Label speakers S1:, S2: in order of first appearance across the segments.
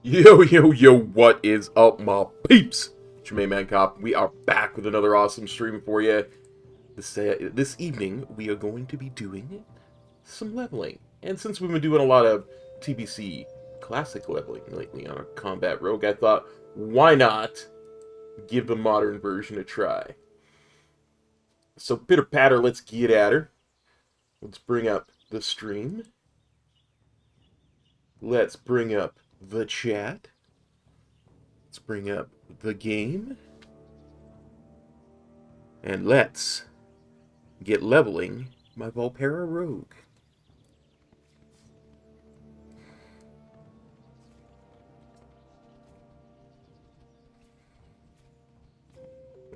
S1: Yo, what is up, my peeps? Jermaine Man Cop. We are back with another awesome stream for you. This evening, we are going to be doing some leveling. And since we've been doing a lot of TBC Classic leveling lately on our Combat Rogue, I thought, why not give the modern version a try? So, pitter patter, let's get at her. Let's bring up the stream. Let's bring up the chat. Let's bring up the game. And let's get leveling my Belf Rogue.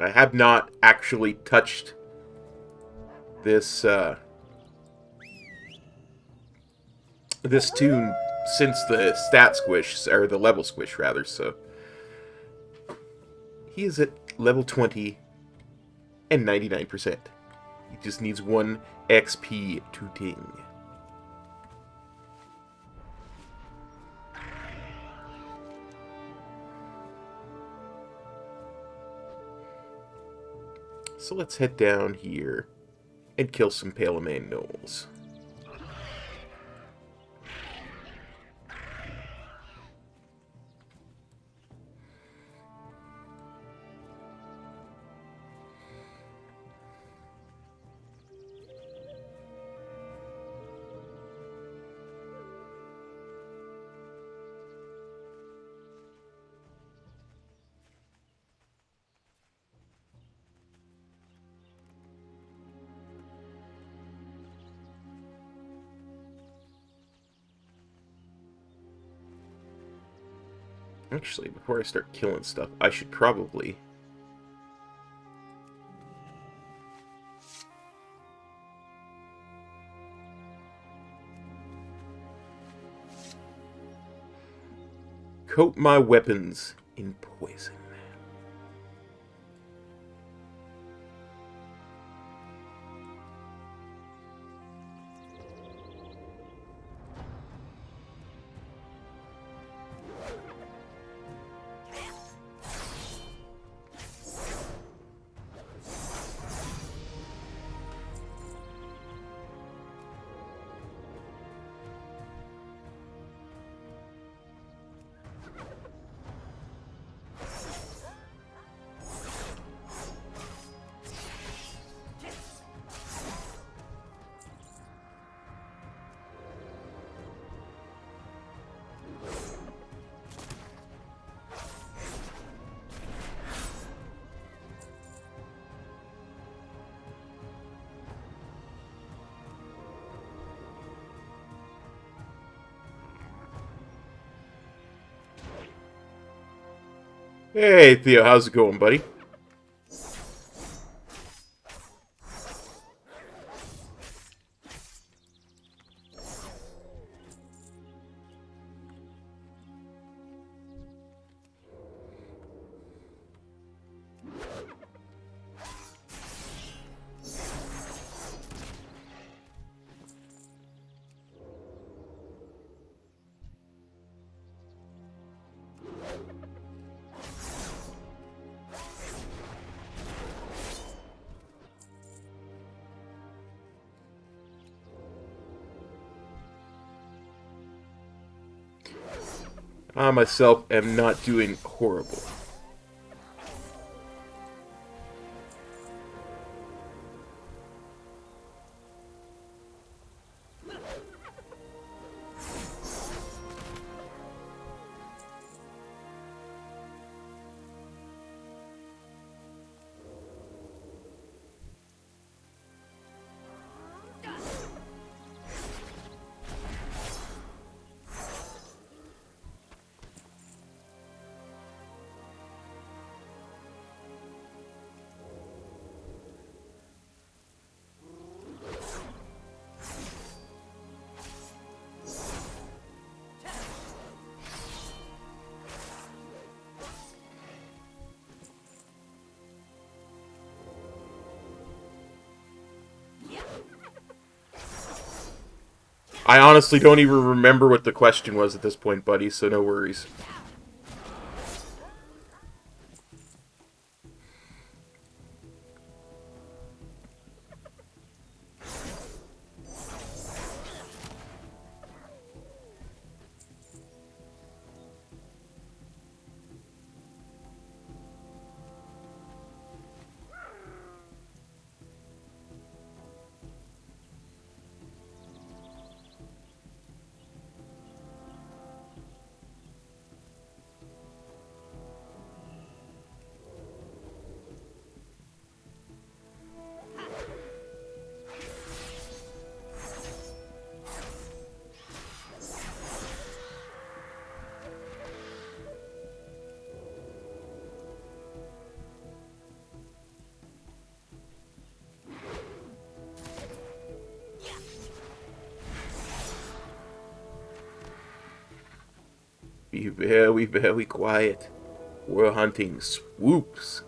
S1: I have not actually touched this this tune since the stat squish, or the level squish rather, so he is at level 20 and 99%. He just needs 1 XP to ting. So let's head down here and kill some Pale-a-Man gnolls. Actually, before I start killing stuff, I should probably coat my weapons in poison. Hey, Theo, how's it going, buddy? I myself am not doing horrible. I honestly don't even remember what the question was at this point, buddy, so no worries. Be very, very quiet. We're hunting swoops.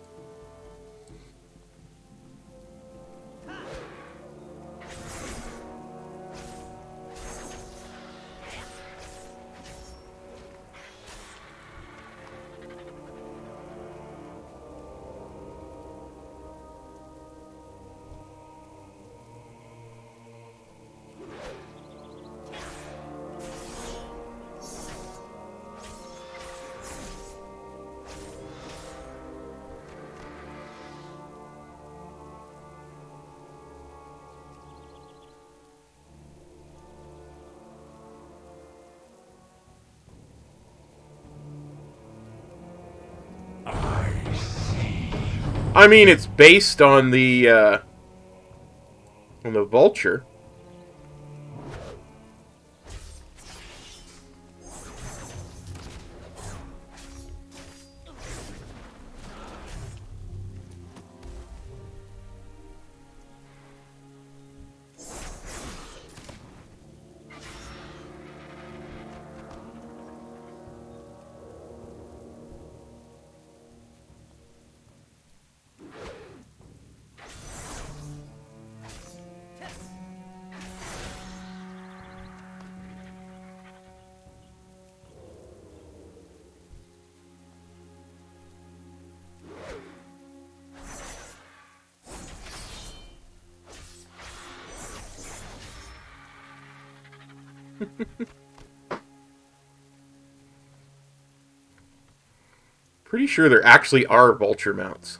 S1: I mean, it's based on the vulture. Pretty sure there actually are vulture mounts.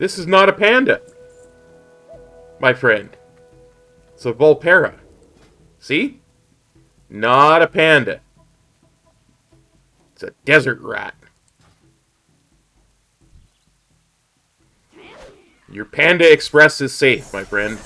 S1: This is not a panda, my friend. It's a Volpera. See? Not a panda. It's a desert rat. Your Panda Express is safe, my friend.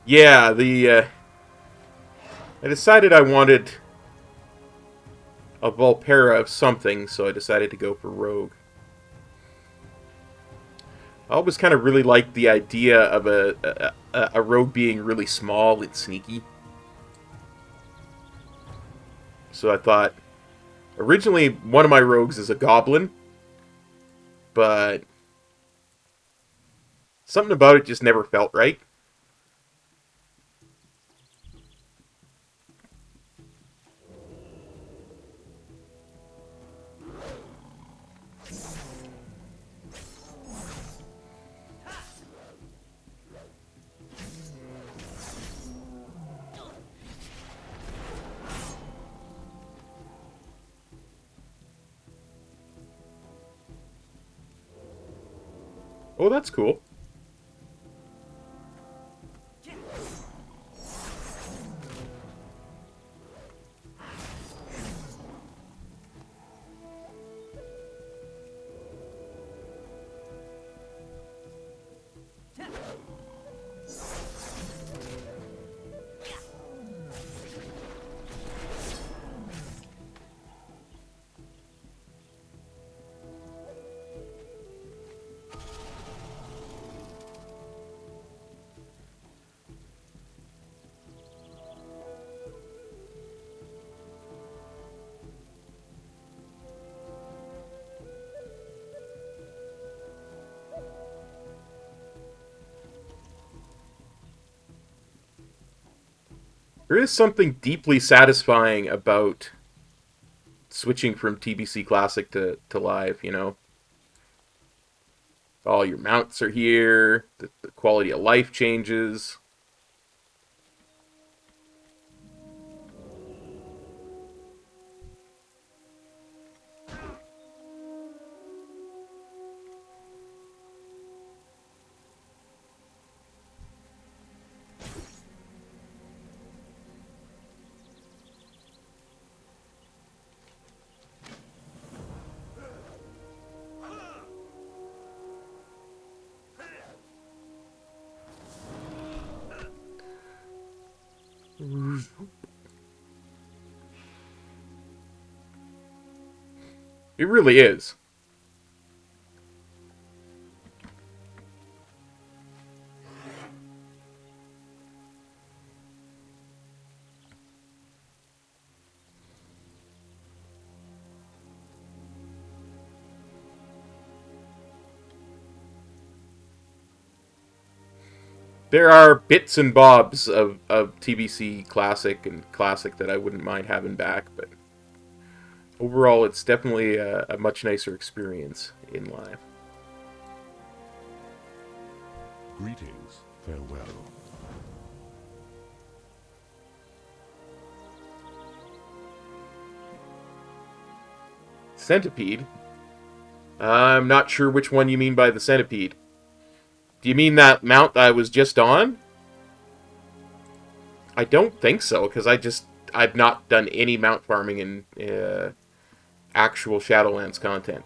S1: Yeah, I decided I wanted a Volpera of something, so I decided to go for Rogue. I always kind of really liked the idea of a Rogue being really small and sneaky. So I thought, originally one of my Rogues is a Goblin, but something about it just never felt right. Oh, that's cool. There is something deeply satisfying about switching from TBC Classic to Live, you know? All your mounts are here, the quality of life changes. It really is. There are bits and bobs of TBC Classic and Classic that I wouldn't mind having back, but overall it's definitely a much nicer experience in Live.
S2: Greetings, farewell.
S1: Centipede? I'm not sure which one you mean by the centipede. Do you mean that mount I was just on? I don't think so, because I just I've not done any mount farming in actual Shadowlands content.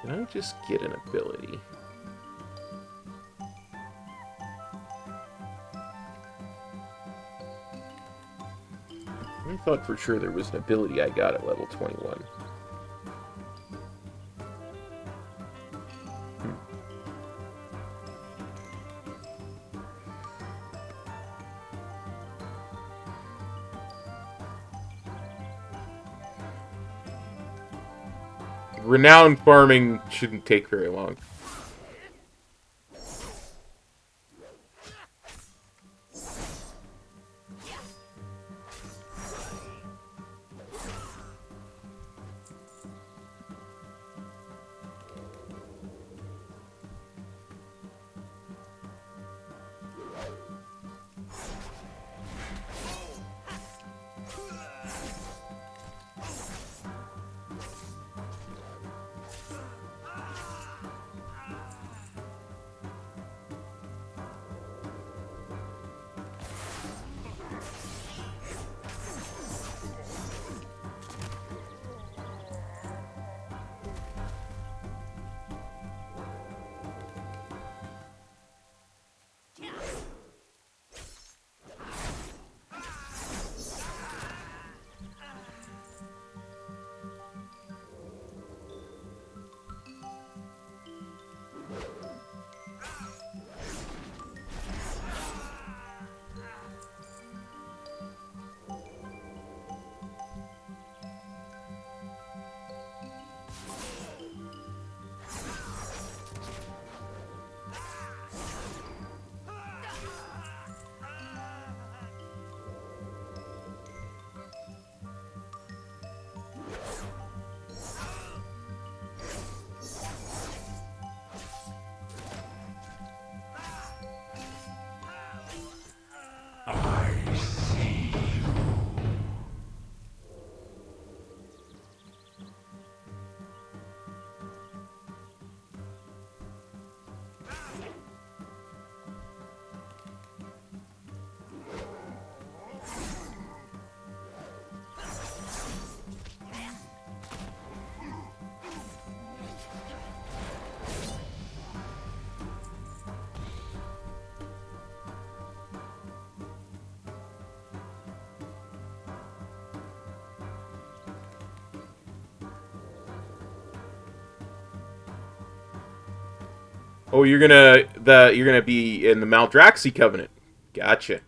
S1: Can I just get an ability? I thought for sure there was an ability I got at level 21. Renown farming shouldn't take very long. Oh, you're gonna be in the Maldraxi Covenant. Gotcha.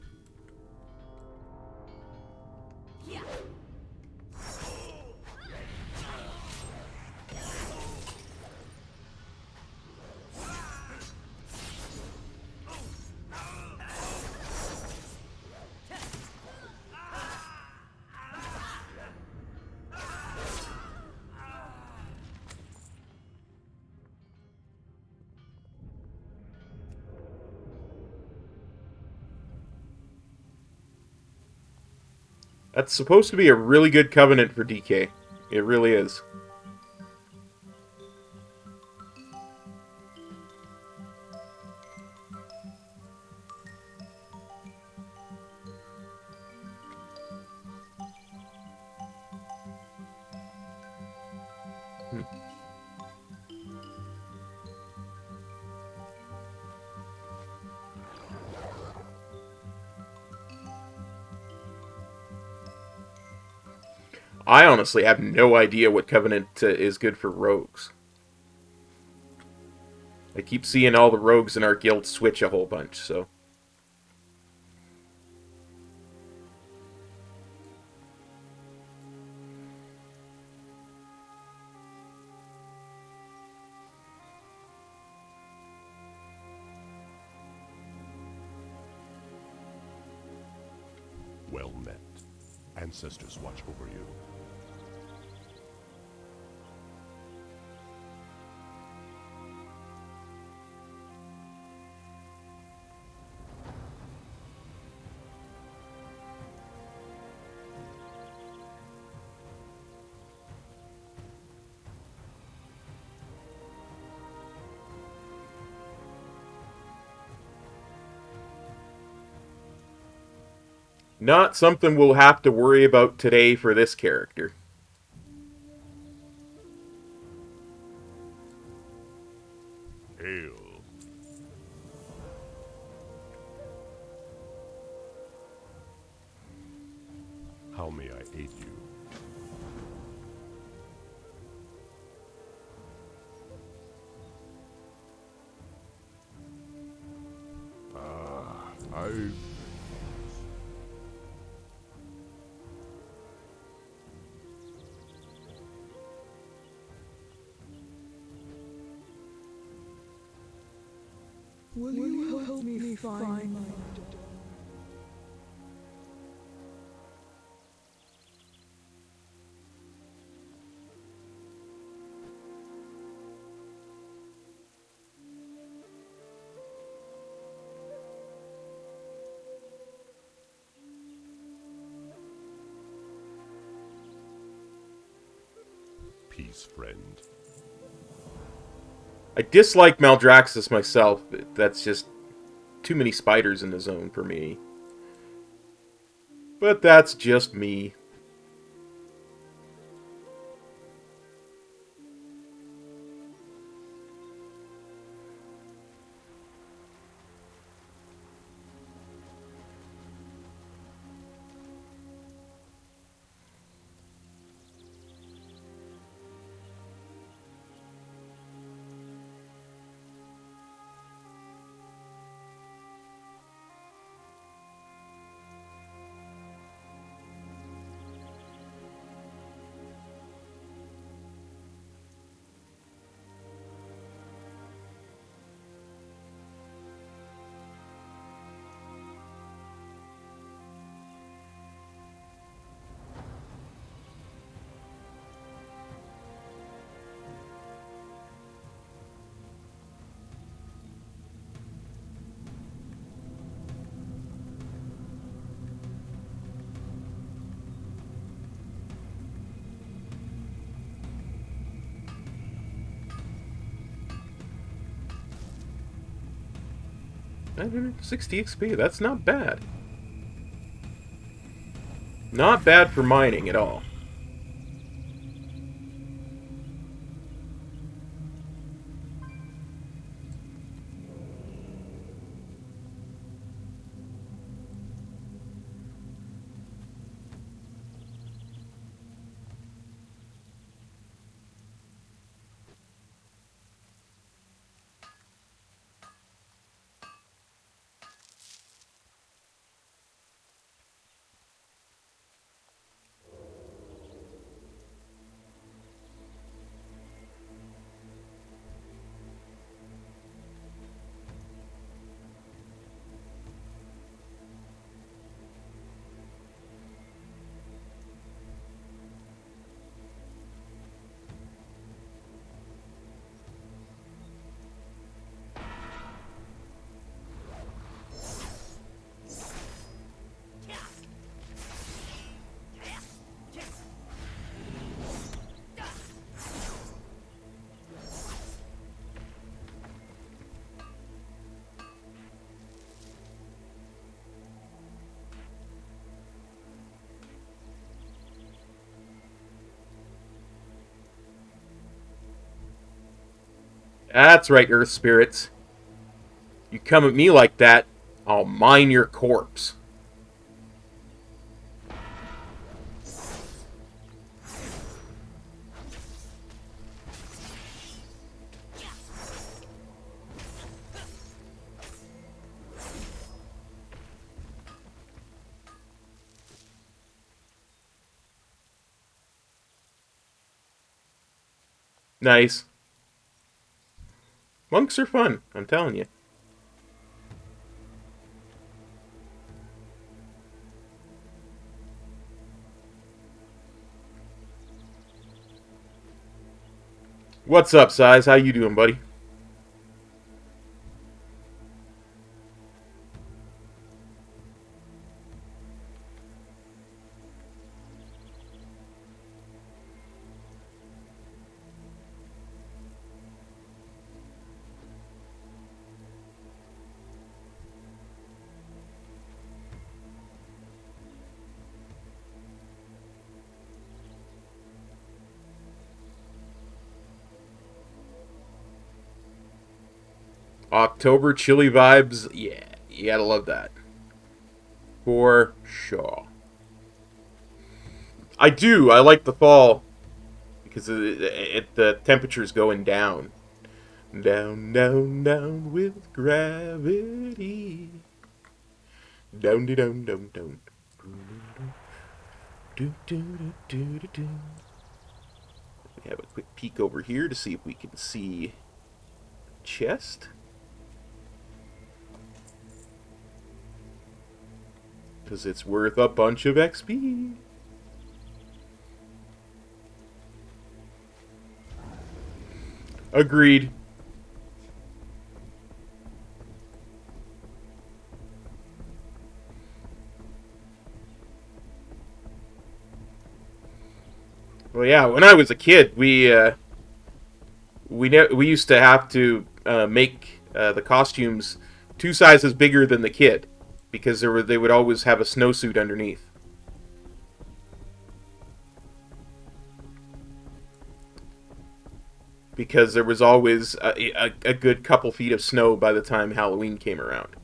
S1: That's supposed to be a really good covenant for DK. It really is. I honestly have no idea what covenant is good for rogues. I keep seeing all the rogues in our guild switch a whole bunch, so...
S2: Well met. Ancestors watch over you.
S1: Not something we'll have to worry about today for this character.
S2: Hail. How may I aid you? I...
S3: Will you help me find my daughter?
S2: Peace, friend.
S1: I dislike Maldraxxus myself, but that's just too many spiders in the zone for me. But that's just me. $960 XP, that's not bad. Not bad for mining at all. That's right, Earth Spirits. You come at me like that, I'll mine your corpse. Nice. Monks are fun, I'm telling you. What's up, Size? How you doing, buddy? October chilly vibes. Yeah, you gotta love that. For sure. I do. I like the fall because the temperature's going down. Down, down, down with gravity. Down, down, down, down. Do, do, do, do, do, do. We have a quick peek over here to see if we can see chest. Because it's worth a bunch of XP. Agreed. Well, yeah, when I was a kid, we used to have to make the costumes 2 sizes bigger than the kid because they would always have a snowsuit underneath. Because there was always a good couple feet of snow by the time Halloween came around.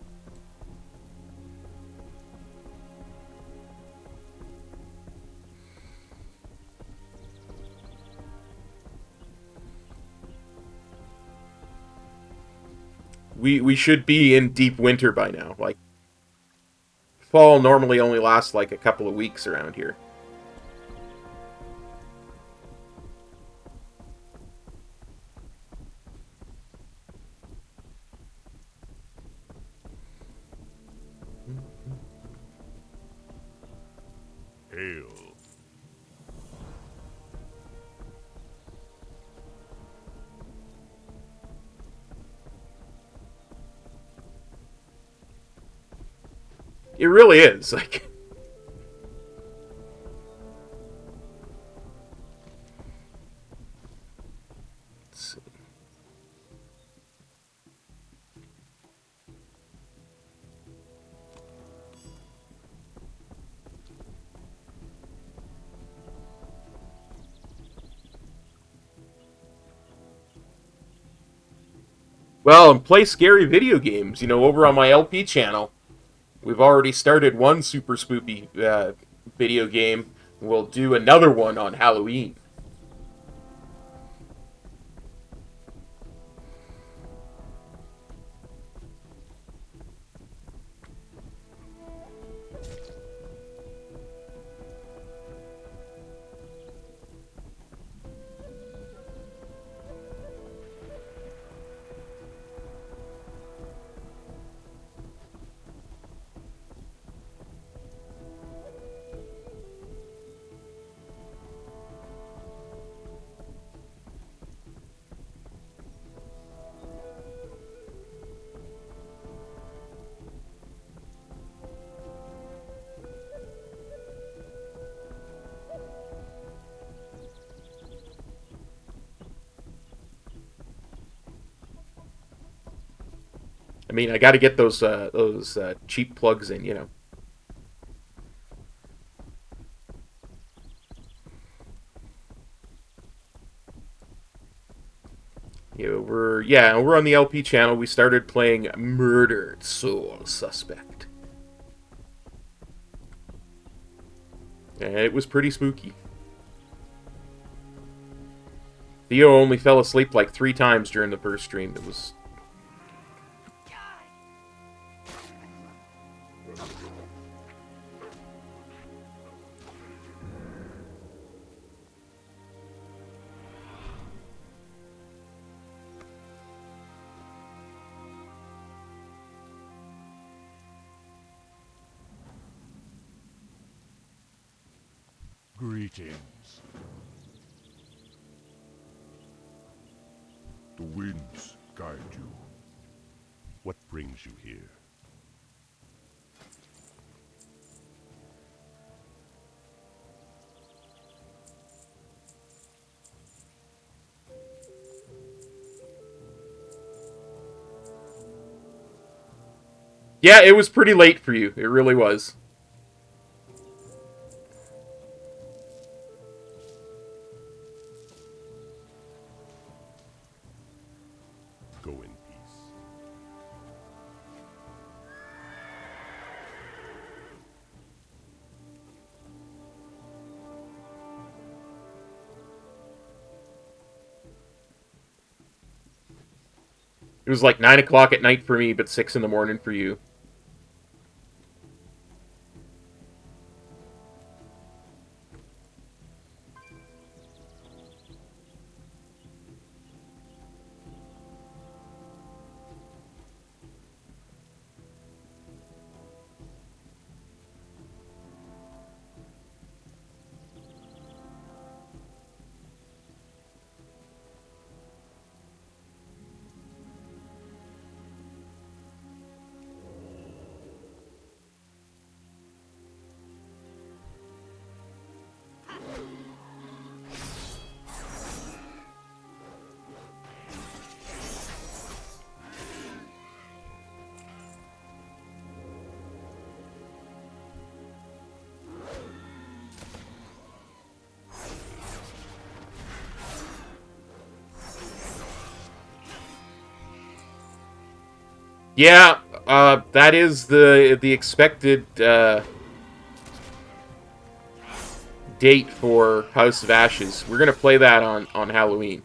S1: We should be in deep winter by now. Like, fall normally only lasts like a couple of weeks around here.
S2: Hail.
S1: It really is. Like, let's see. Well, and play scary video games. You know, over on my LP channel, we've already started one super spoopy video game. We'll do another one on Halloween. I mean, I got to get those cheap plugs in, you know. You know, we're on the LP channel. We started playing Murdered Soul Suspect, and it was pretty spooky. Theo only fell asleep like 3 times during the first stream. It was.
S2: Greetings. The winds guide you. What brings you here?
S1: Yeah, it was pretty late for you. It really was.
S2: Go in peace.
S1: It was like 9 o'clock at night for me, but 6 in the morning for you. Yeah, that is the expected date for House of Ashes. We're gonna play that on Halloween.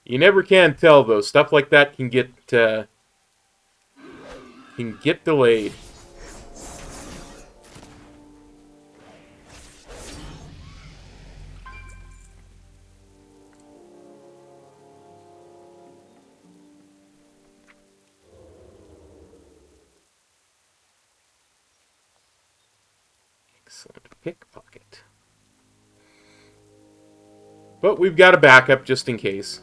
S1: You never can tell though. Stuff like that can get delayed. Excellent pickpocket. But we've got a backup just in case.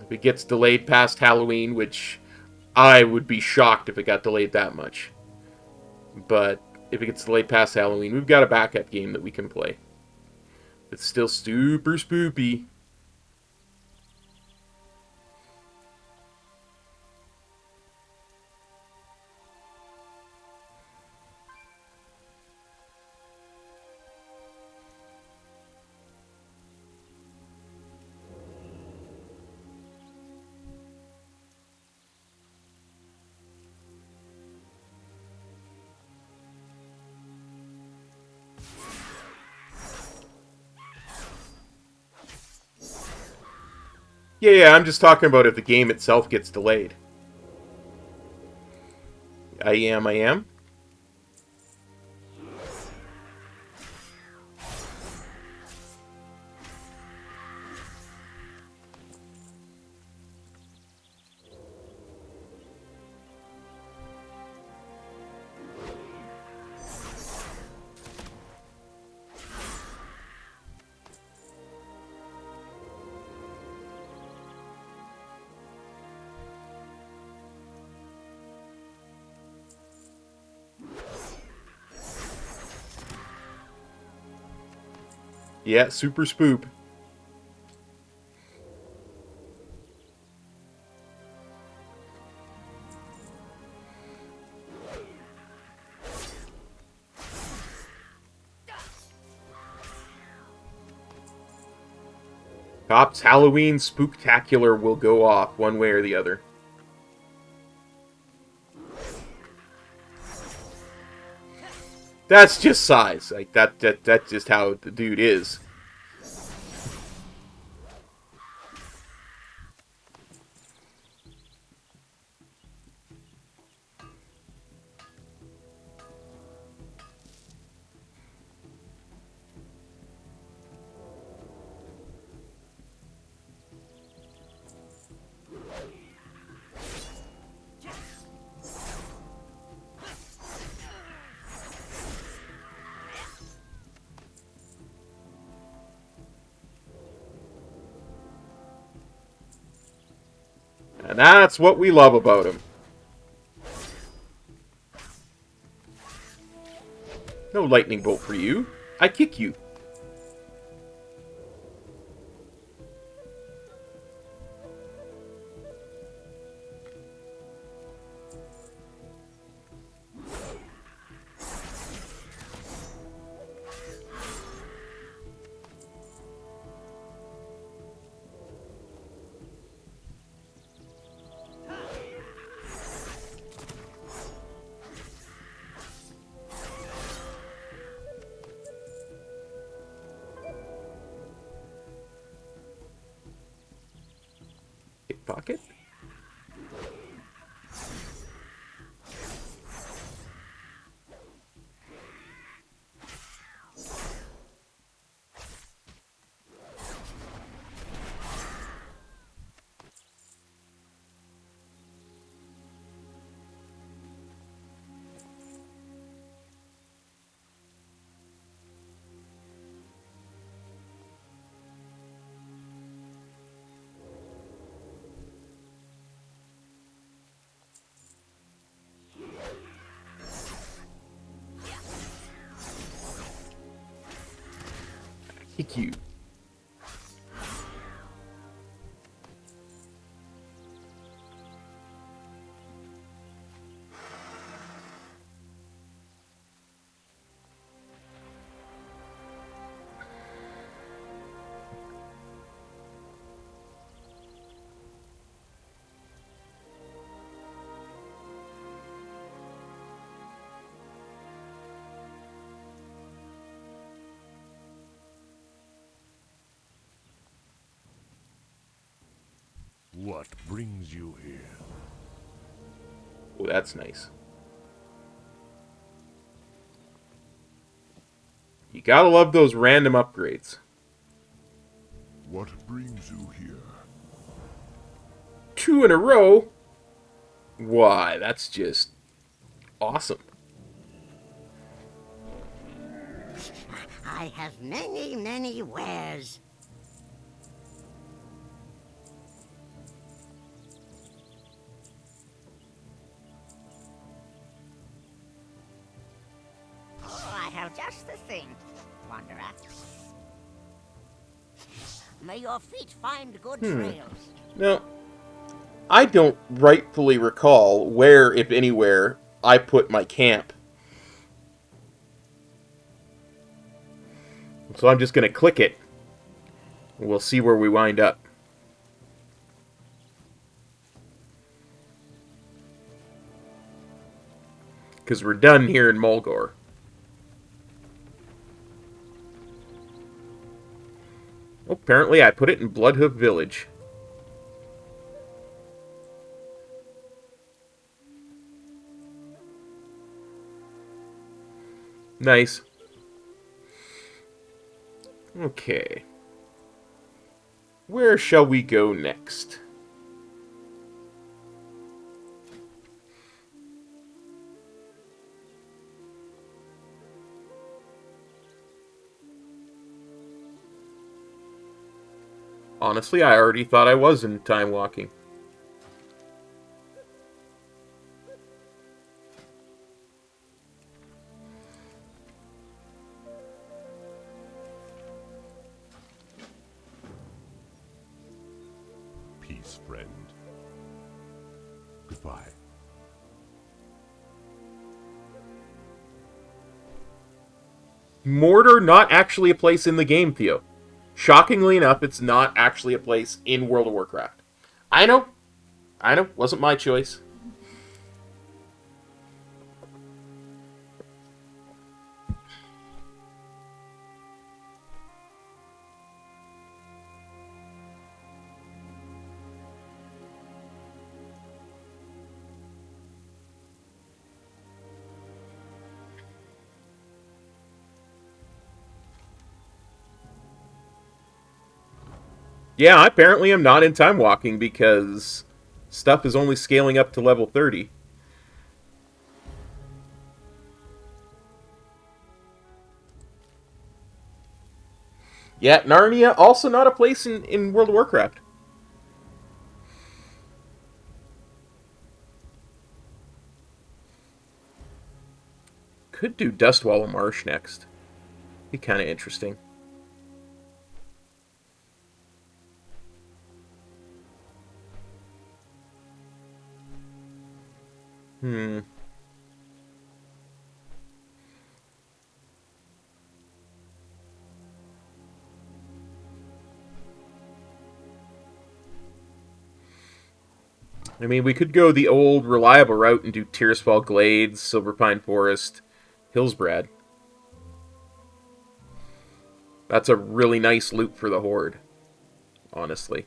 S1: If it gets delayed past Halloween, which I would be shocked if it got delayed that much. But if it gets delayed past Halloween, we've got a backup game that we can play. It's still super spoopy. Yeah, I'm just talking about if the game itself gets delayed. I am. Yeah, super spoop. Cops Halloween Spooktacular will go off one way or the other. That's just size. Like, that's just how the dude is. And that's what we love about him. No lightning bolt for you. I kick you. Pickpocket? Kick you.
S2: What brings you here?
S1: Oh, that's nice. You gotta love those random upgrades.
S2: What brings you here?
S1: 2 in a row? Why, that's just awesome.
S4: I have many, many wares. Oh, I have just the thing, Wanderer. May your feet find good trails.
S1: Now, I don't rightfully recall where, if anywhere, I put my camp. So I'm just going to click it. We'll see where we wind up. Because we're done here in Mulgore. Well, apparently I put it in Bloodhoof Village. Nice. Okay. Where shall we go next? Honestly, I already thought I was in time walking.
S2: Peace, friend. Goodbye.
S1: Mordor, not actually a place in the game, Theo. Shockingly enough, it's not actually a place in World of Warcraft. I know. Wasn't my choice. Yeah, I apparently am not in time walking because stuff is only scaling up to level 30. Yeah, Narnia, also not a place in World of Warcraft. Could do Dustwallow Marsh next. Be kind of interesting. Hmm. I mean, we could go the old, reliable route and do Tearsfall Glades, Silverpine Forest, Hillsbrad. That's a really nice loop for the Horde, honestly.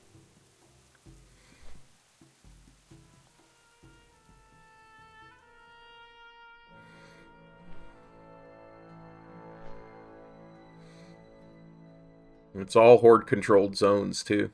S1: It's all Horde-controlled zones, too.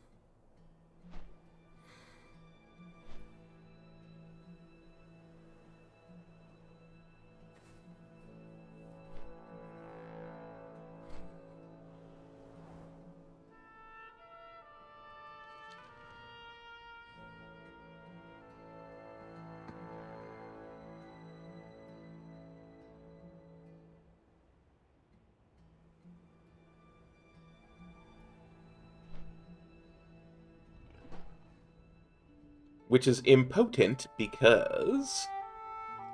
S1: Which is impotent because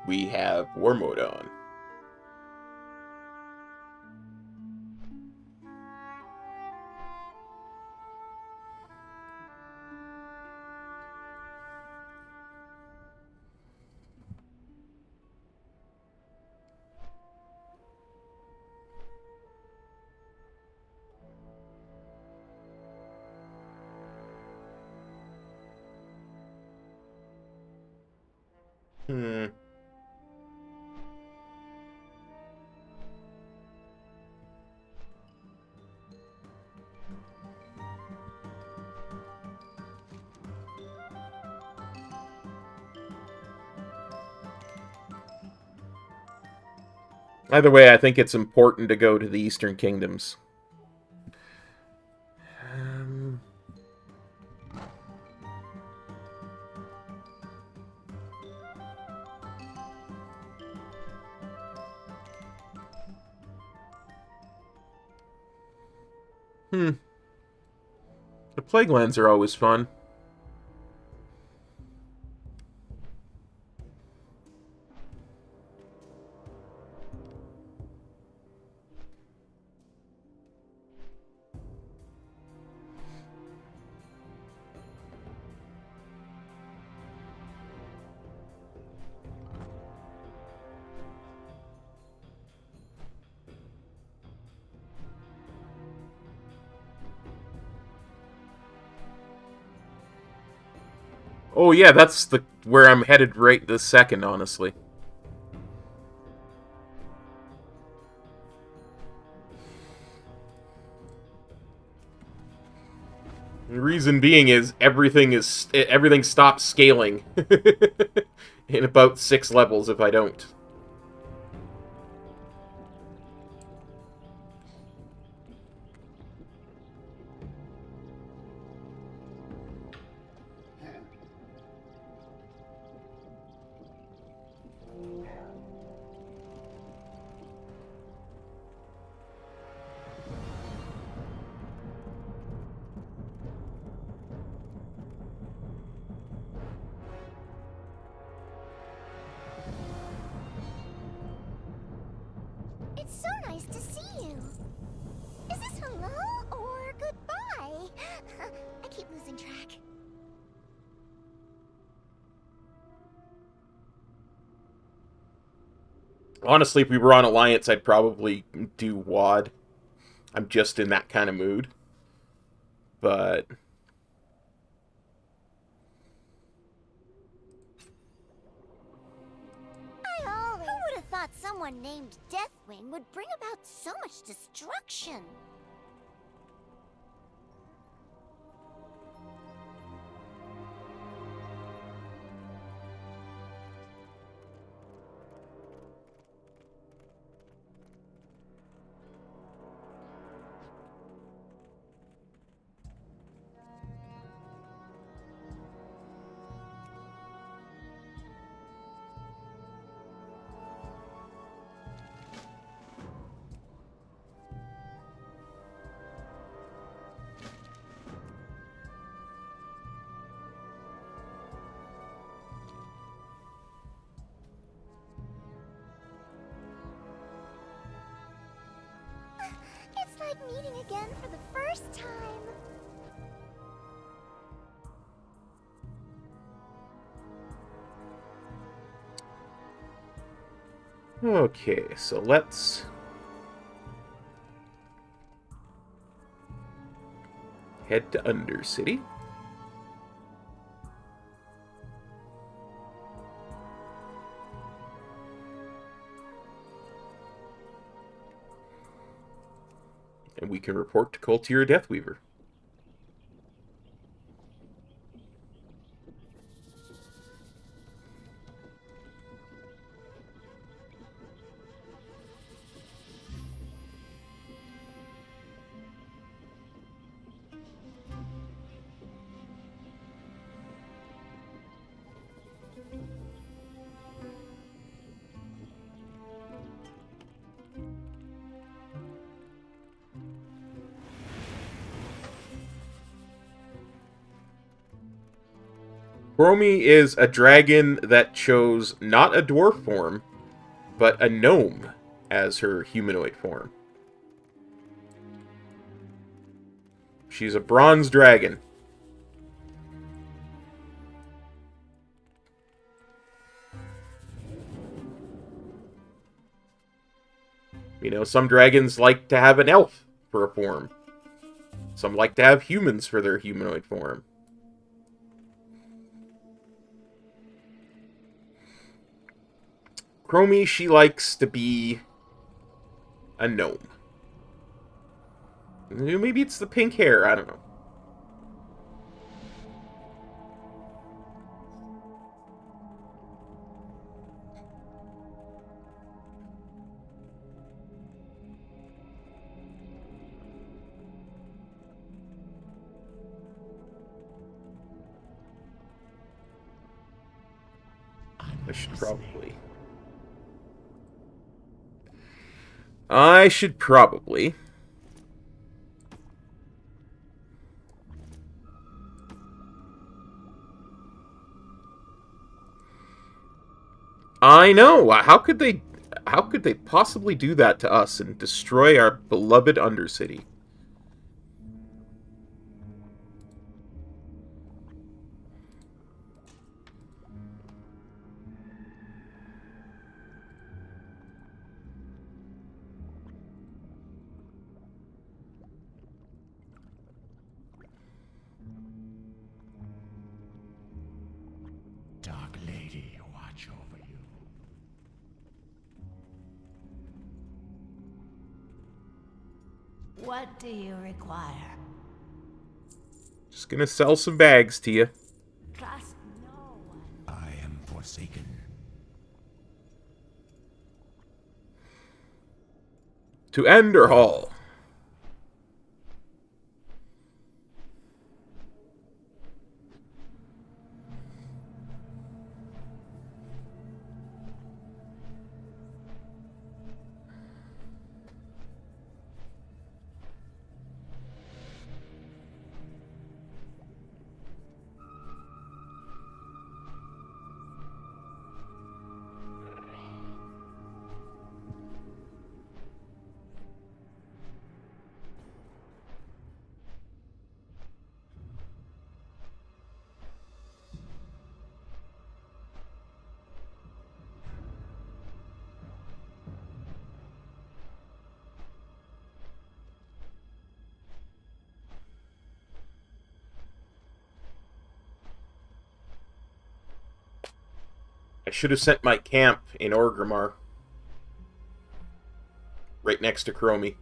S1: we have War Mode on. Hmm. Either way, I think it's important to go to the Eastern Kingdoms. Um, The Plague Lands are always fun. Oh yeah, that's the where I'm headed right this second, honestly. The reason being is everything stops scaling in about 6 levels if I don't.
S5: It's so nice to see you. Is this hello or goodbye? I keep losing track.
S1: Honestly, if we were on Alliance, I'd probably do WAD. I'm just in that kind of mood. But
S5: Who would have thought someone named Deathwing would bring about so much destruction? like meeting again for the first time.
S1: Okay, so let's head to Undercity. And we can report to Coltier Deathweaver. Chromie is a dragon that chose not a dwarf form, but a gnome as her humanoid form. She's a bronze dragon. You know, some dragons like to have an elf for a form. Some like to have humans for their humanoid form. Chromie, she likes to be a gnome. Maybe it's the pink hair, I don't know. I should probably I know. How could they possibly do that to us and destroy our beloved Undercity?
S6: Dark Lady, watch over you.
S4: What do you require?
S1: Just gonna sell some bags to you.
S4: Trust no one.
S6: I am forsaken.
S1: To Enderhall. I should have sent my camp in Orgrimmar. Right next to Chromie.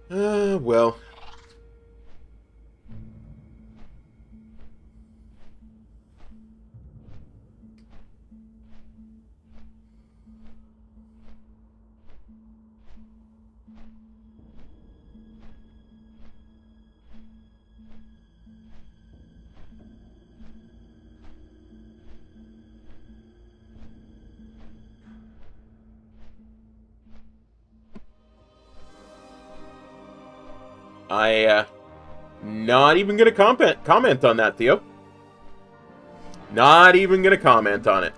S1: Well. Not even gonna comment on that, Theo. Not even gonna comment on it.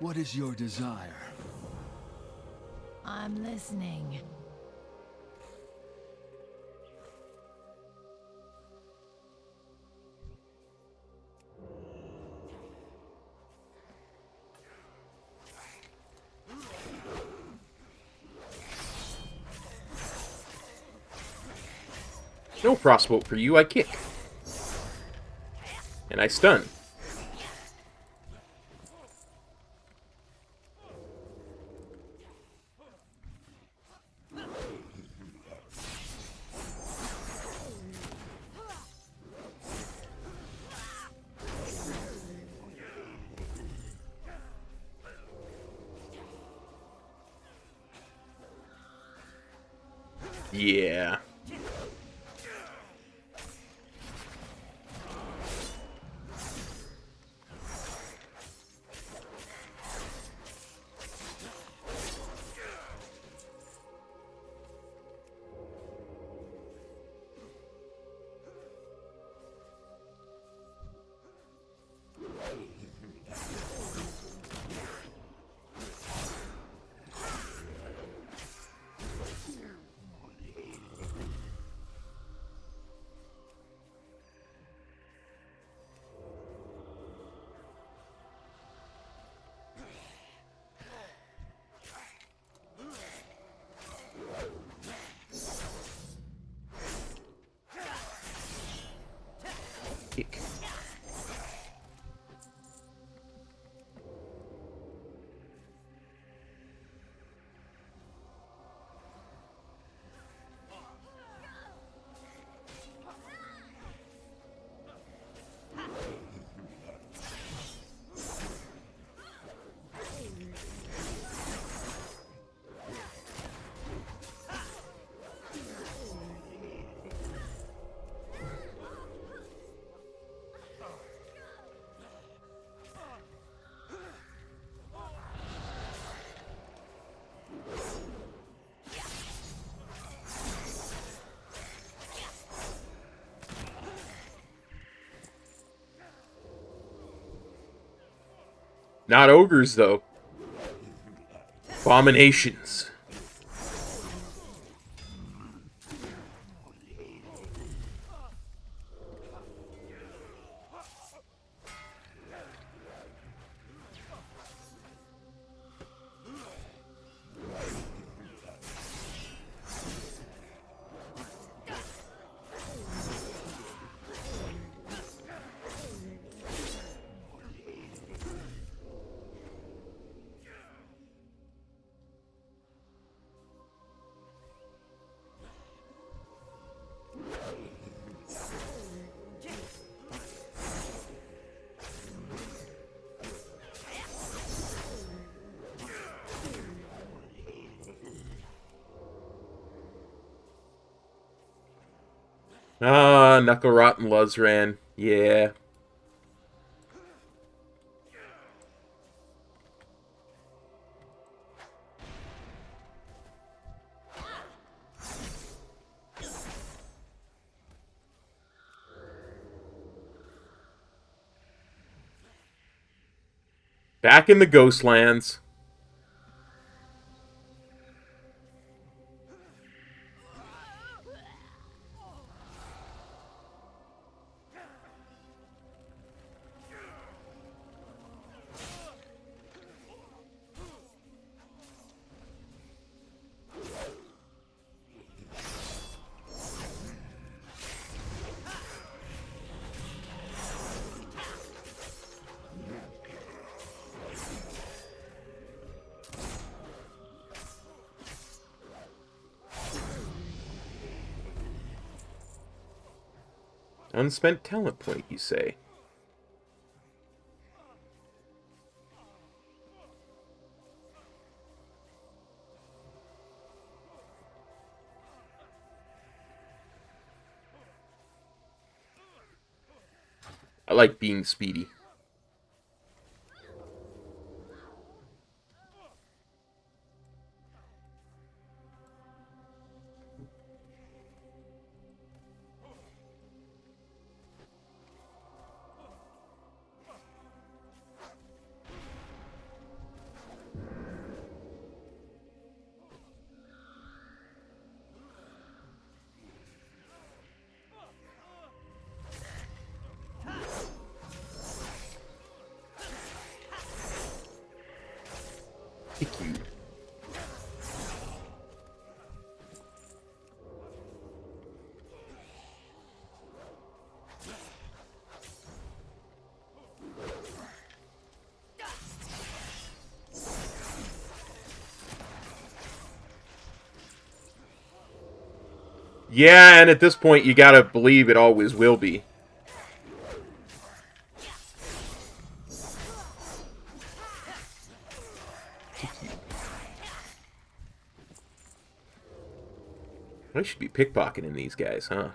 S7: What is your desire?
S8: I'm listening.
S1: No crossbow for you, I kick. And I stun. Yeah. Kick. Not ogres, though. Abominations. Ah, Knuckle Rot and Luzran. Yeah. Back in the Ghostlands. Unspent talent point, you say? I like being speedy. Kick you. Yeah, and at this point, you gotta believe it always will be. I should be pickpocketing these guys, huh?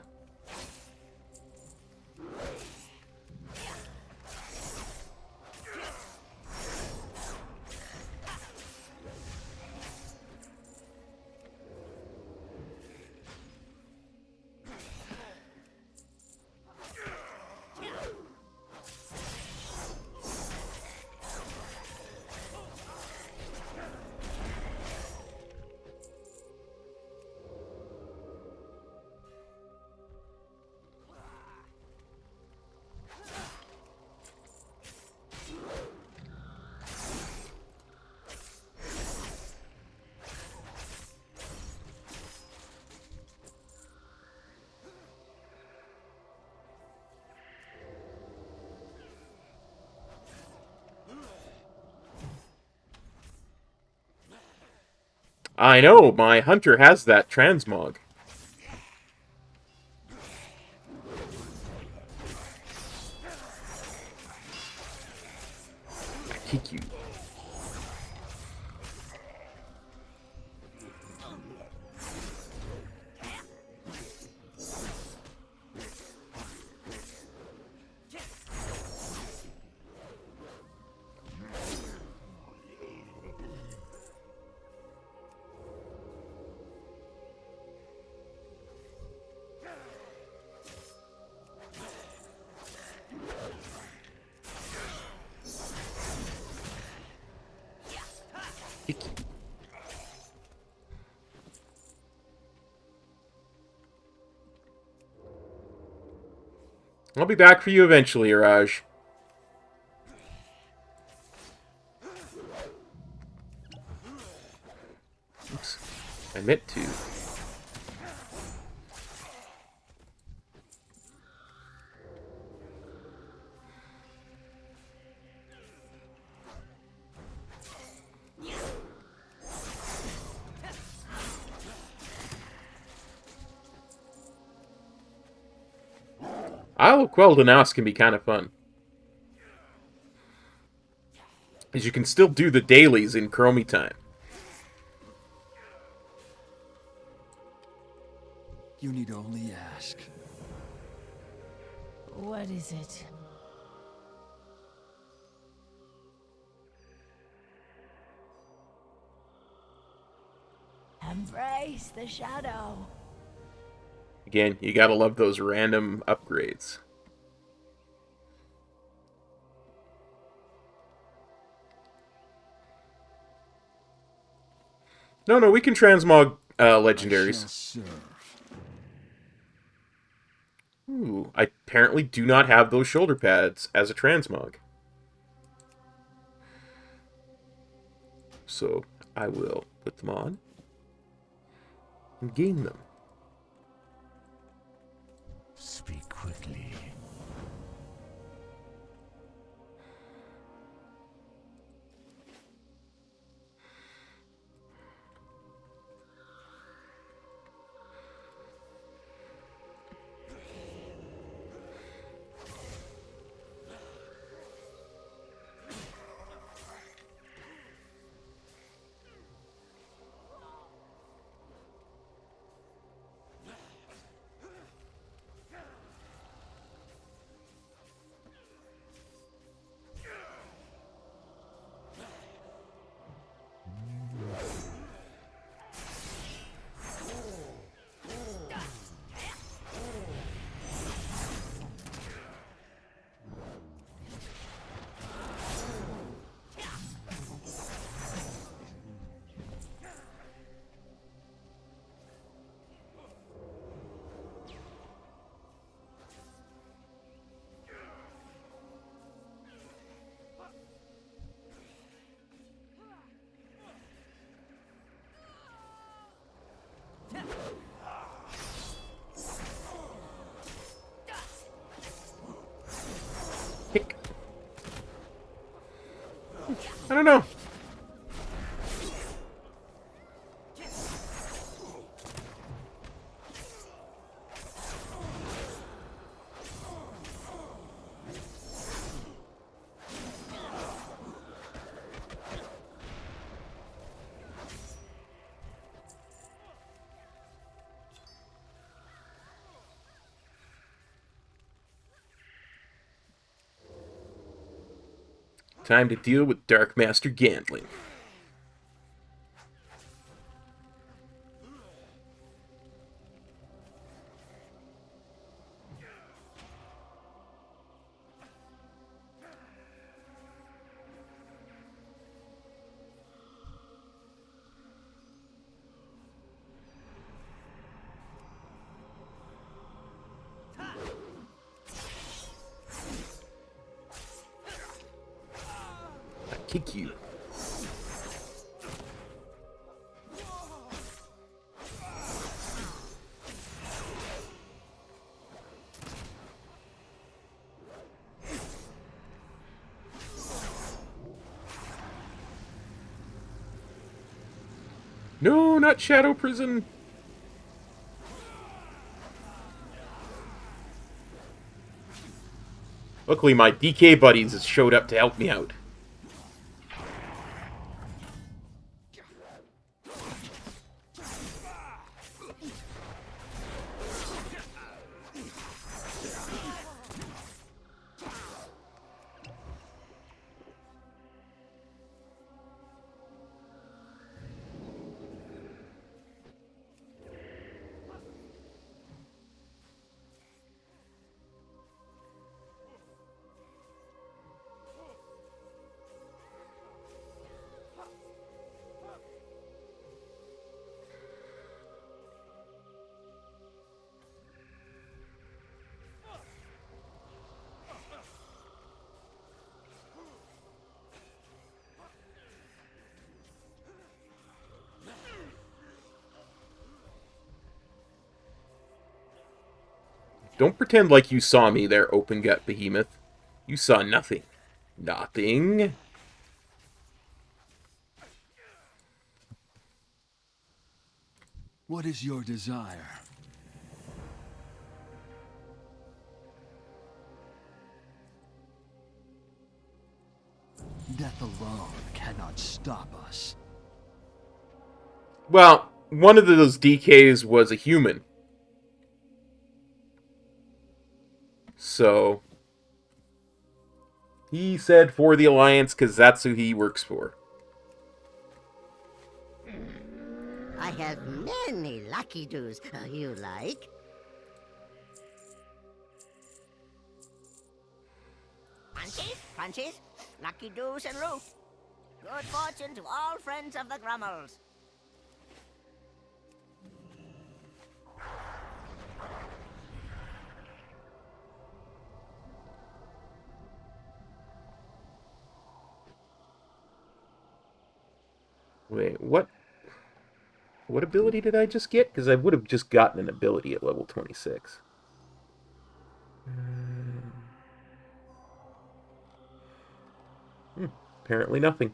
S1: I know, my hunter has that transmog. I kick you. Kick you. I'll be back for you eventually, Iraj. Oops. I meant to. Isle of Quel'Danas can be kind of fun. As you can still do the dailies in Chromie time.
S7: You need only ask.
S8: What is it? Embrace the shadow.
S1: Again, you gotta love those random upgrades. No, we can transmog legendaries. Ooh, I apparently do not have those shoulder pads as a transmog. So, I will put them on and gain them.
S6: Speak quickly.
S1: I don't know. Time to deal with Dark Master Gandling. I kick you. No, not Shadow Prison. Luckily, my DK buddies has showed up to help me out. Don't pretend like you saw me there, open gut behemoth. You saw nothing. Nothing.
S7: What is your desire? Death alone cannot stop us.
S1: Well, one of those DKs was a human. So, he said for the Alliance because that's who he works for.
S4: I have many lucky doos you like. Punches, punches, lucky doos and loot. Good fortune to all friends of the Grummels.
S1: Wait, what? What ability did I just get? Because I would have just gotten an ability at level 26. Apparently nothing.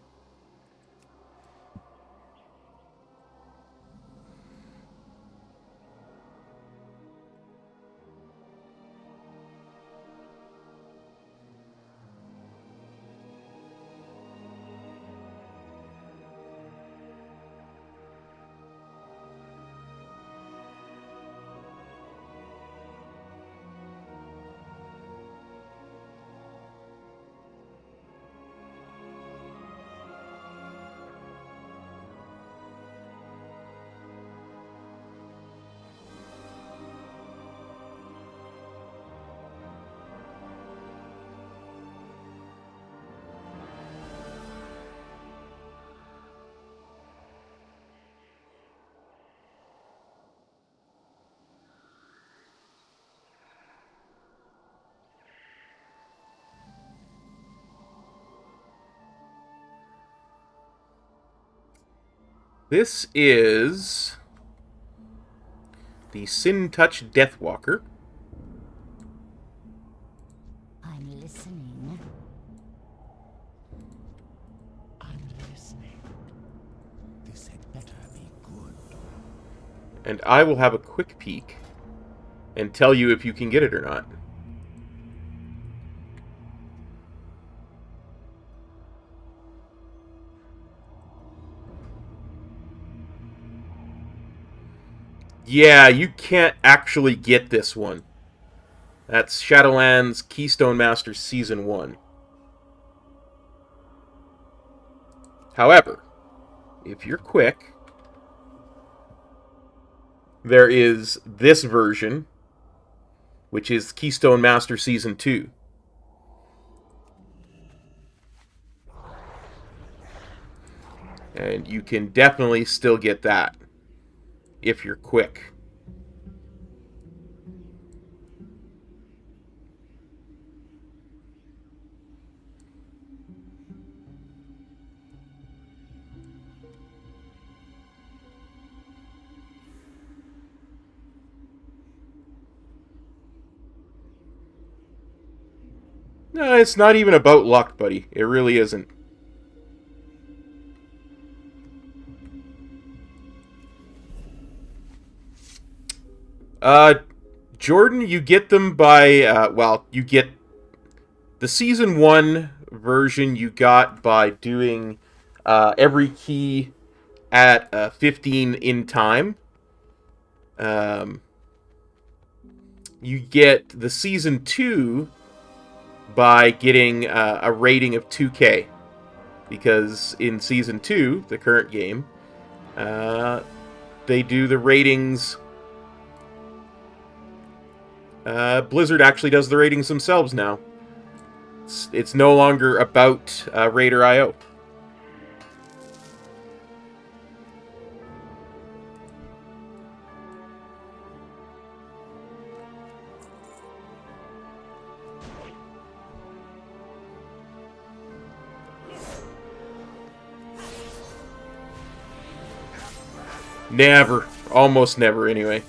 S1: This is the Sin Touch Deathwalker.
S4: I'm listening.
S6: I'm This had better be good.
S1: And I will have a quick peek and tell you if you can get it or not. Yeah, you can't actually get this one. That's Shadowlands Keystone Master Season 1. However, if you're quick, there is this version, which is Keystone Master Season 2. And you can definitely still get that if you're quick. No, it's not even about luck, buddy. It really isn't. Jordan, you get them by, well, you get the Season 1 version you got by doing every key at 15 in time. You get the Season 2 by getting a rating of 2K. Because in Season 2, the current game, they do the ratings... Blizzard actually does the ratings themselves now. It's no longer about Raider.io. Never. Almost never, anyway.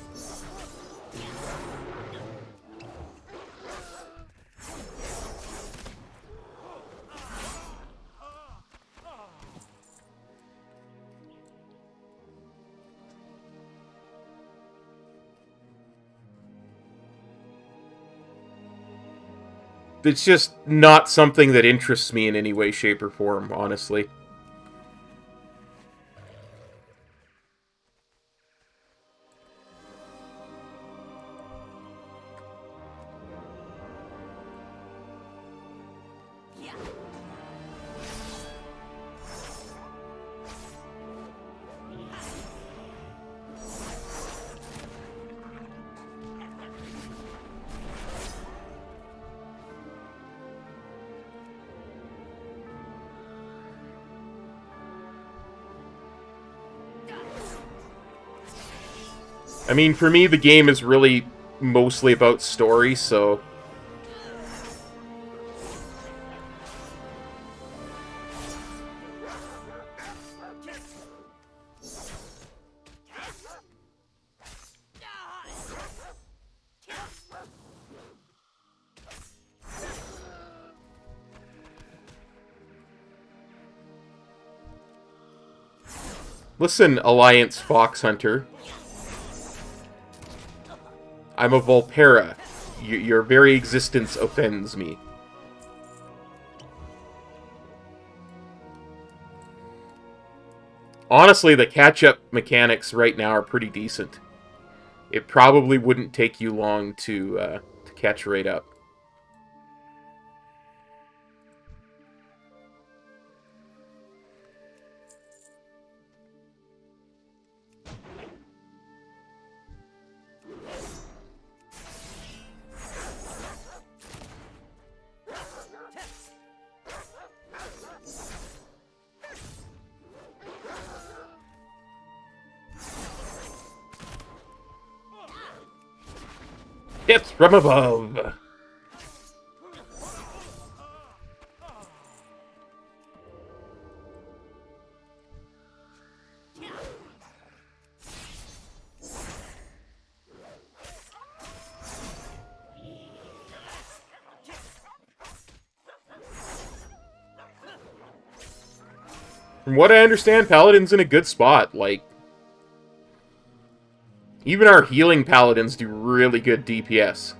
S1: It's just not something that interests me in any way, shape, or form, honestly. I mean, for me, the game is really mostly about story, so... Listen, Alliance Fox Hunter. I'm a Volpera. Your very existence offends me. Honestly, the catch-up mechanics right now are pretty decent. It probably wouldn't take you long to catch right up. Hits from above. From what I understand, Paladin's in a good spot. Like, even our healing Paladins do really good DPS.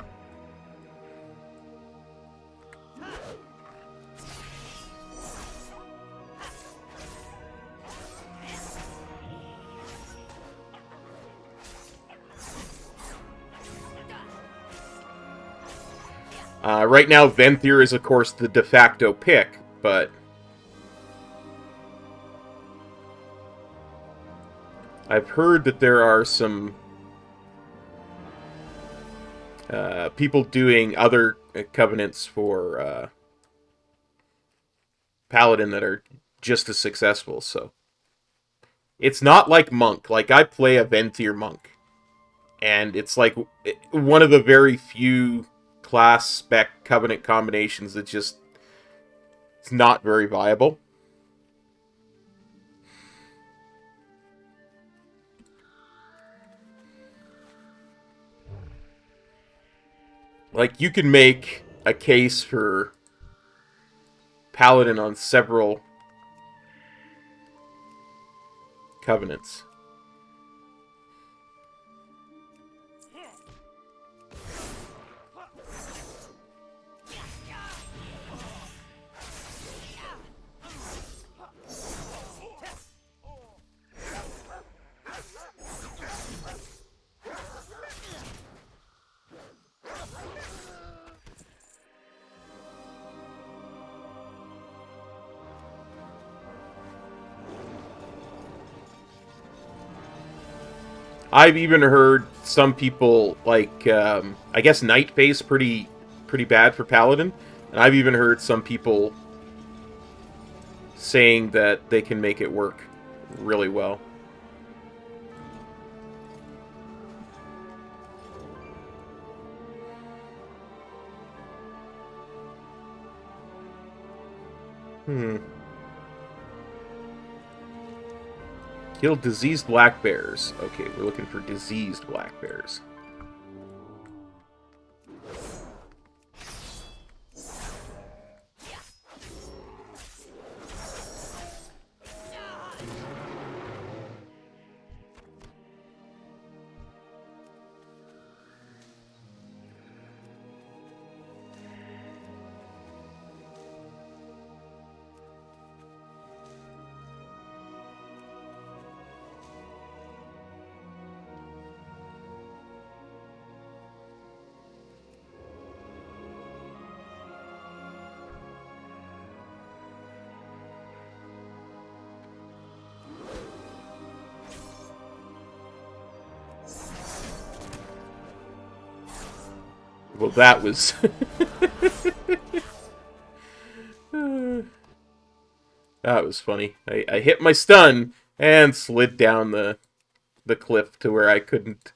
S1: Right now, Venthyr is, of course, the de facto pick, but I've heard that there are some people doing other covenants for Paladin that are just as successful, so it's not like Monk. Like, I play a Venthyr Monk, and it's like one of the very few class spec covenant combinations that just it's not very viable. Like, you can make a case for Paladin on several covenants. I've even heard some people, like, I guess Night Base pretty bad for Paladin, and I've even heard some people saying that they can make it work really well. Kill diseased black bears. Okay, we're looking for diseased black bears. Well, that was... that was funny. I hit my stun and slid down the cliff to where I couldn't...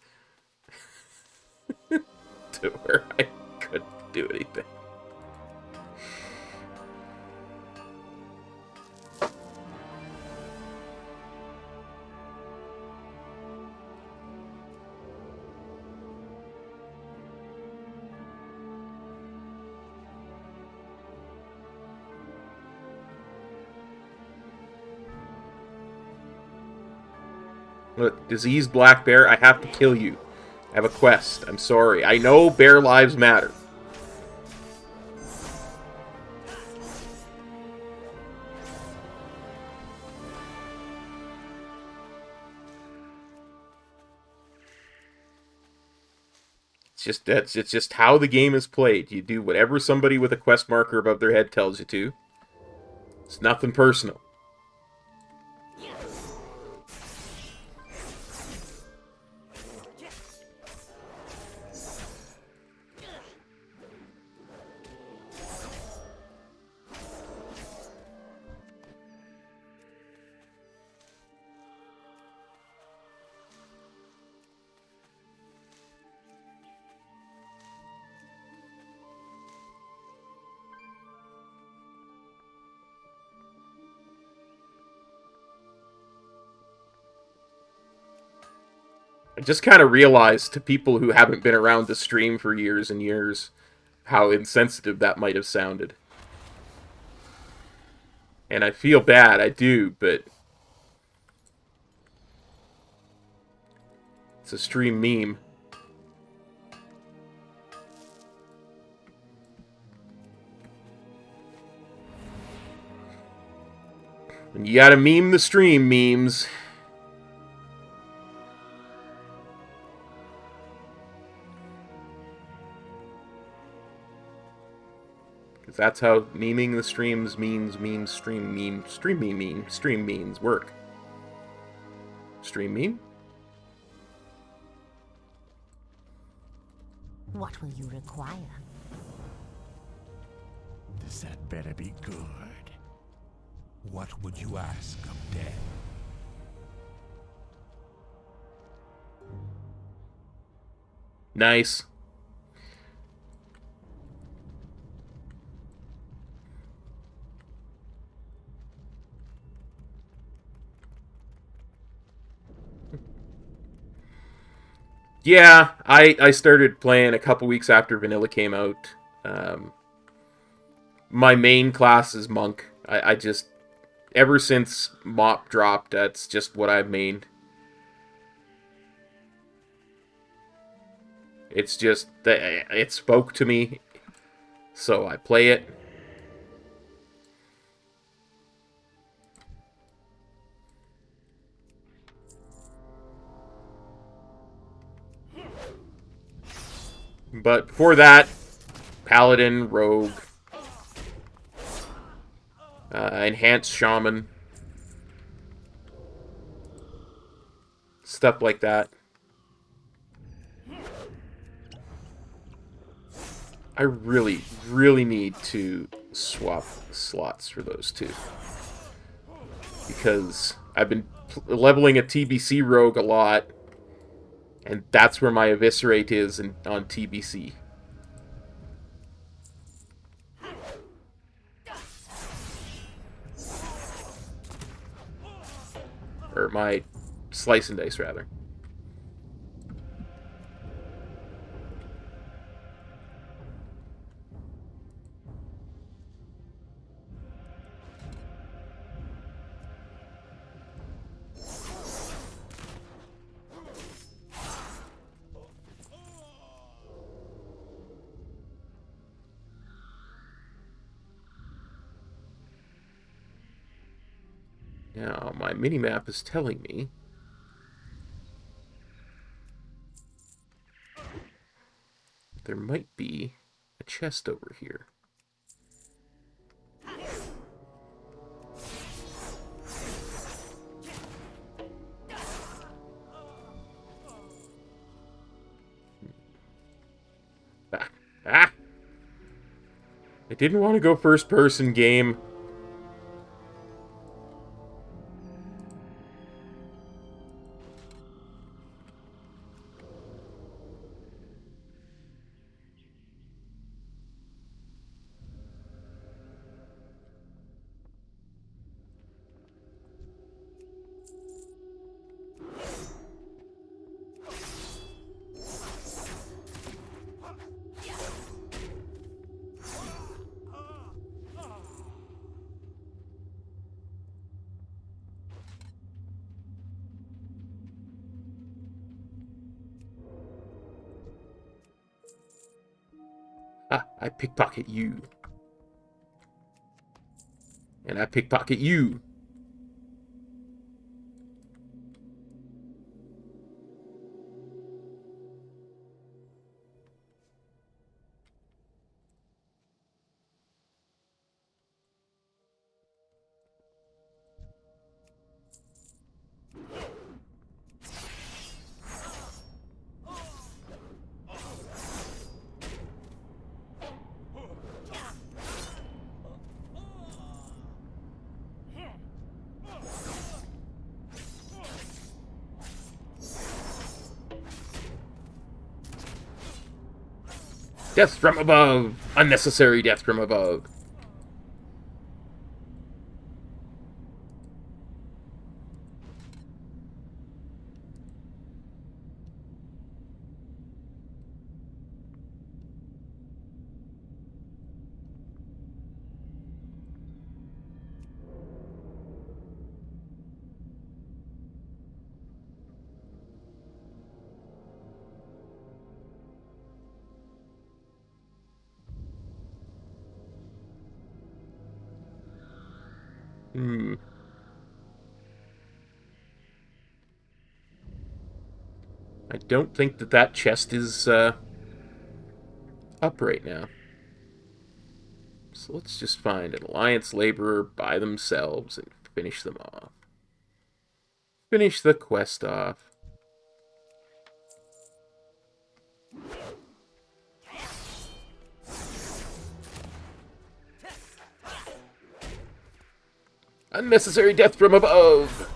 S1: to where I couldn't do anything. Look, diseased black bear, I have to kill you. I have a quest. I'm sorry. I know bear lives matter. It's just how the game is played. You do whatever somebody with a quest marker above their head tells you to. It's nothing personal. I just kind of realized, to people who haven't been around the stream for years and years, how insensitive that might have sounded. And I feel bad, I do, but it's a stream meme. And you gotta meme the stream memes. Because that's how memeing the streams memes, stream memes work. Stream meme?
S4: What will you require?
S6: This had better be good. What would you ask of death?
S1: Nice. Yeah, I started playing a couple weeks after Vanilla came out. My main class is Monk. I just, ever since Mop dropped, that's just what I've mained. It's just, it spoke to me, so I play it. But before that, Paladin, Rogue, Enhanced Shaman, stuff like that. I really, really need to swap slots for those two. Because I've been leveling a TBC Rogue a lot, and that's where my Eviscerate is on TBC. Or my Slice and Dice, rather. Now, my minimap is telling me there might be a chest over here. Ah! I didn't want to go first person game. Ah, I pickpocket you. And I pickpocket you. Death from above! Unnecessary death from above. Hmm. I don't think that chest is up right now. So let's just find an Alliance laborer by themselves and finish them off. Finish the quest off. Unnecessary death from above!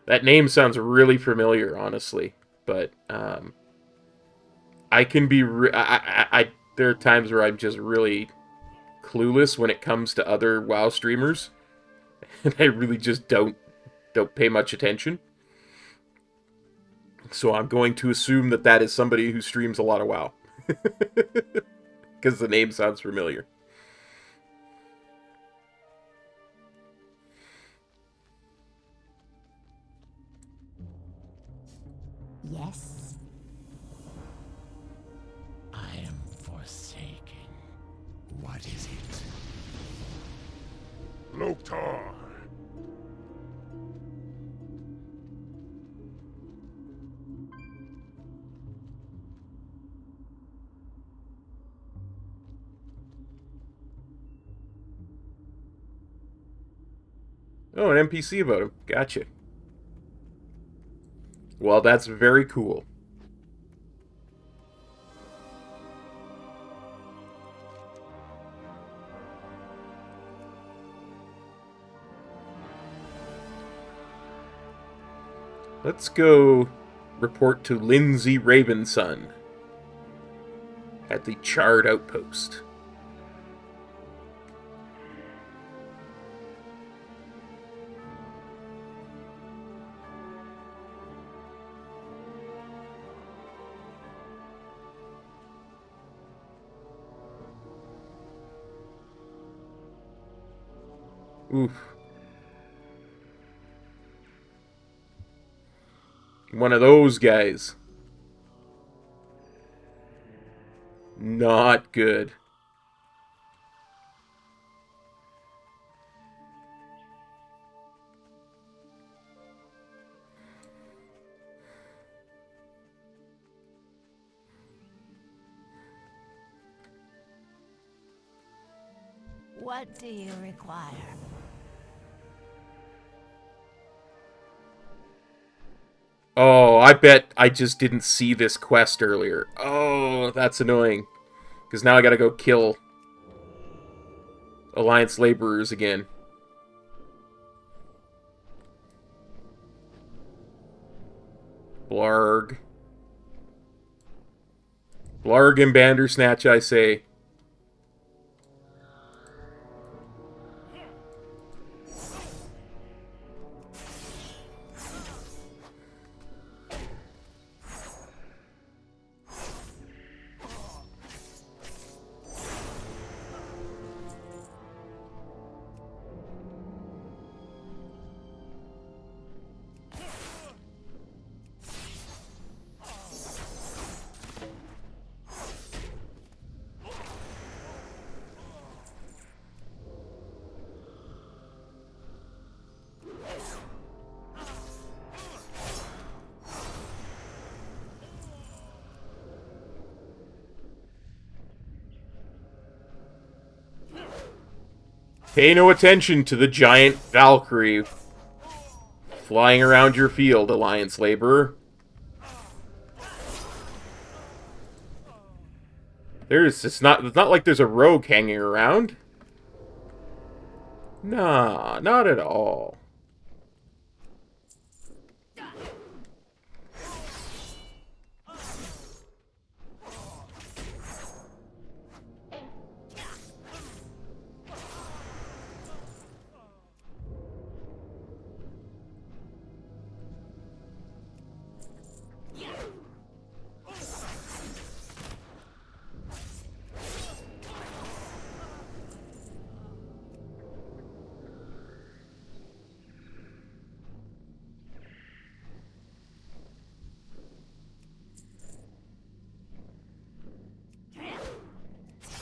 S1: That name sounds really familiar, honestly. But, I can be... there are times where I'm just really clueless when it comes to other WoW streamers. And I really just don't pay much attention. So I'm going to assume that is somebody who streams a lot of WoW. Because the name sounds familiar.
S4: Yes.
S6: I am forsaken. What is it?
S2: Loktar!
S1: Oh, an NPC about him. Gotcha. Well, that's very cool. Let's go report to Lindsay Ravenson at the Charred Outpost. Oof. One of those guys. Not good.
S8: What do you require?
S1: Oh, I bet I just didn't see this quest earlier. Oh, that's annoying. Because now I gotta go kill Alliance laborers again. Blarg. Blarg and Bandersnatch, I say. Pay no attention to the giant Valkyrie flying around your field, Alliance laborer. It's not like there's a rogue hanging around. Nah, not at all.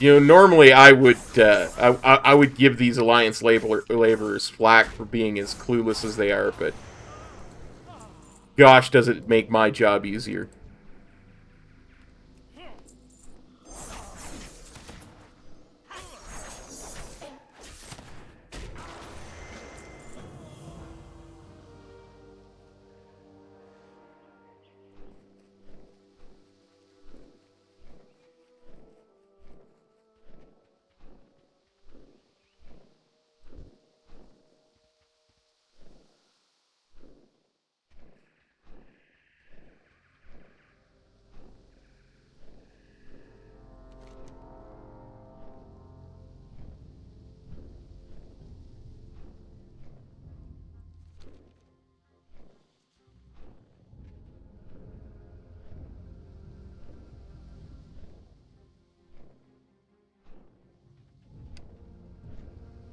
S1: You know, normally I would give these Alliance laborers flack for being as clueless as they are, but gosh, does it make my job easier.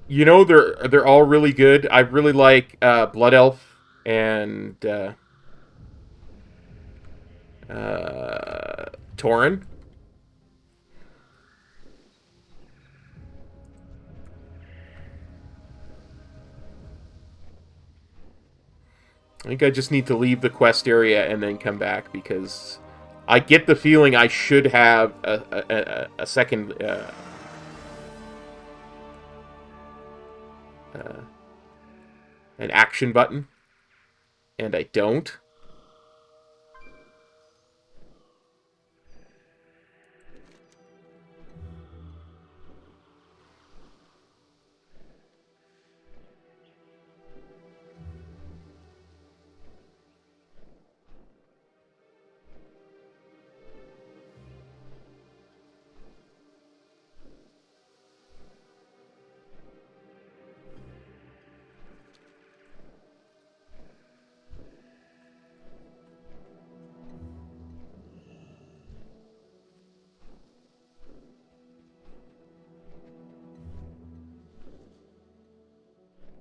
S1: You know, they're all really good. I really like Blood Elf and Tauren. I think I just need to leave the quest area and then come back, because I get the feeling I should have a second an action button, and I don't.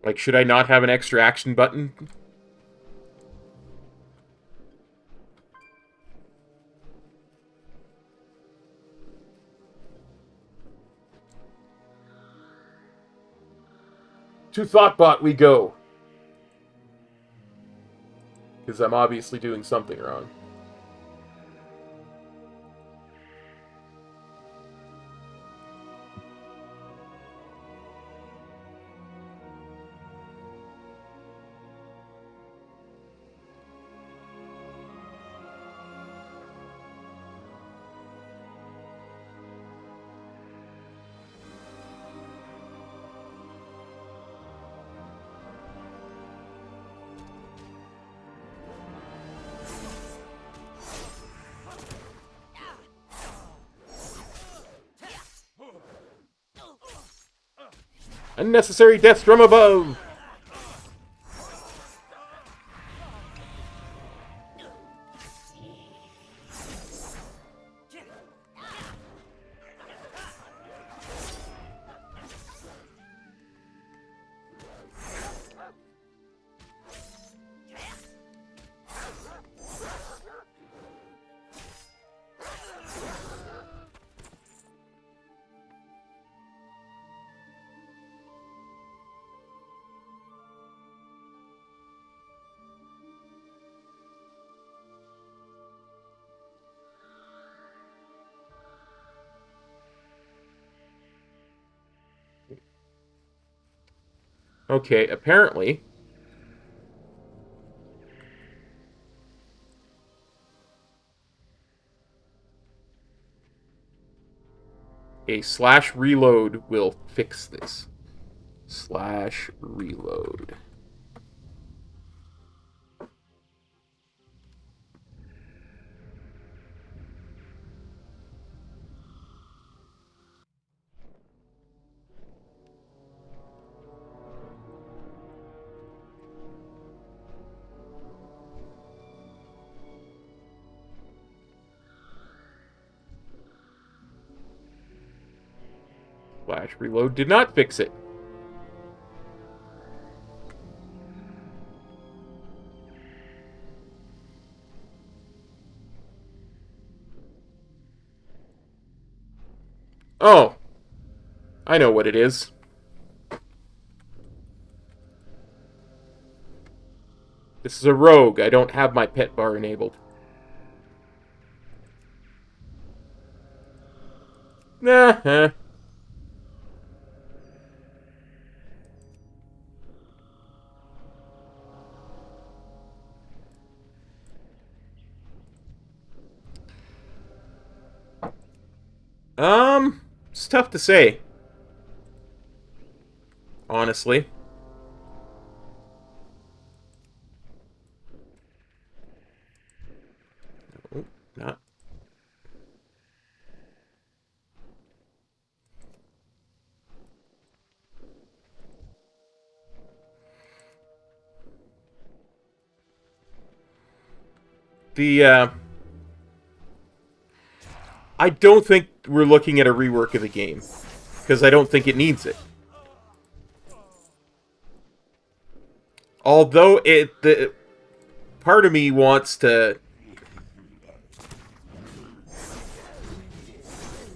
S1: Like, should I not have an extra action button? To Thoughtbot we go. Because I'm obviously doing something wrong. Unnecessary death from above! Okay, apparently a slash reload will fix this. Slash reload. Slash reload did not fix it. Oh, I know what it is. This is a rogue. I don't have my pet bar enabled. Nah. It's tough to say. Honestly. Oh, not. I don't think we're looking at a rework of the game, because I don't think it needs it. Although part of me wants to...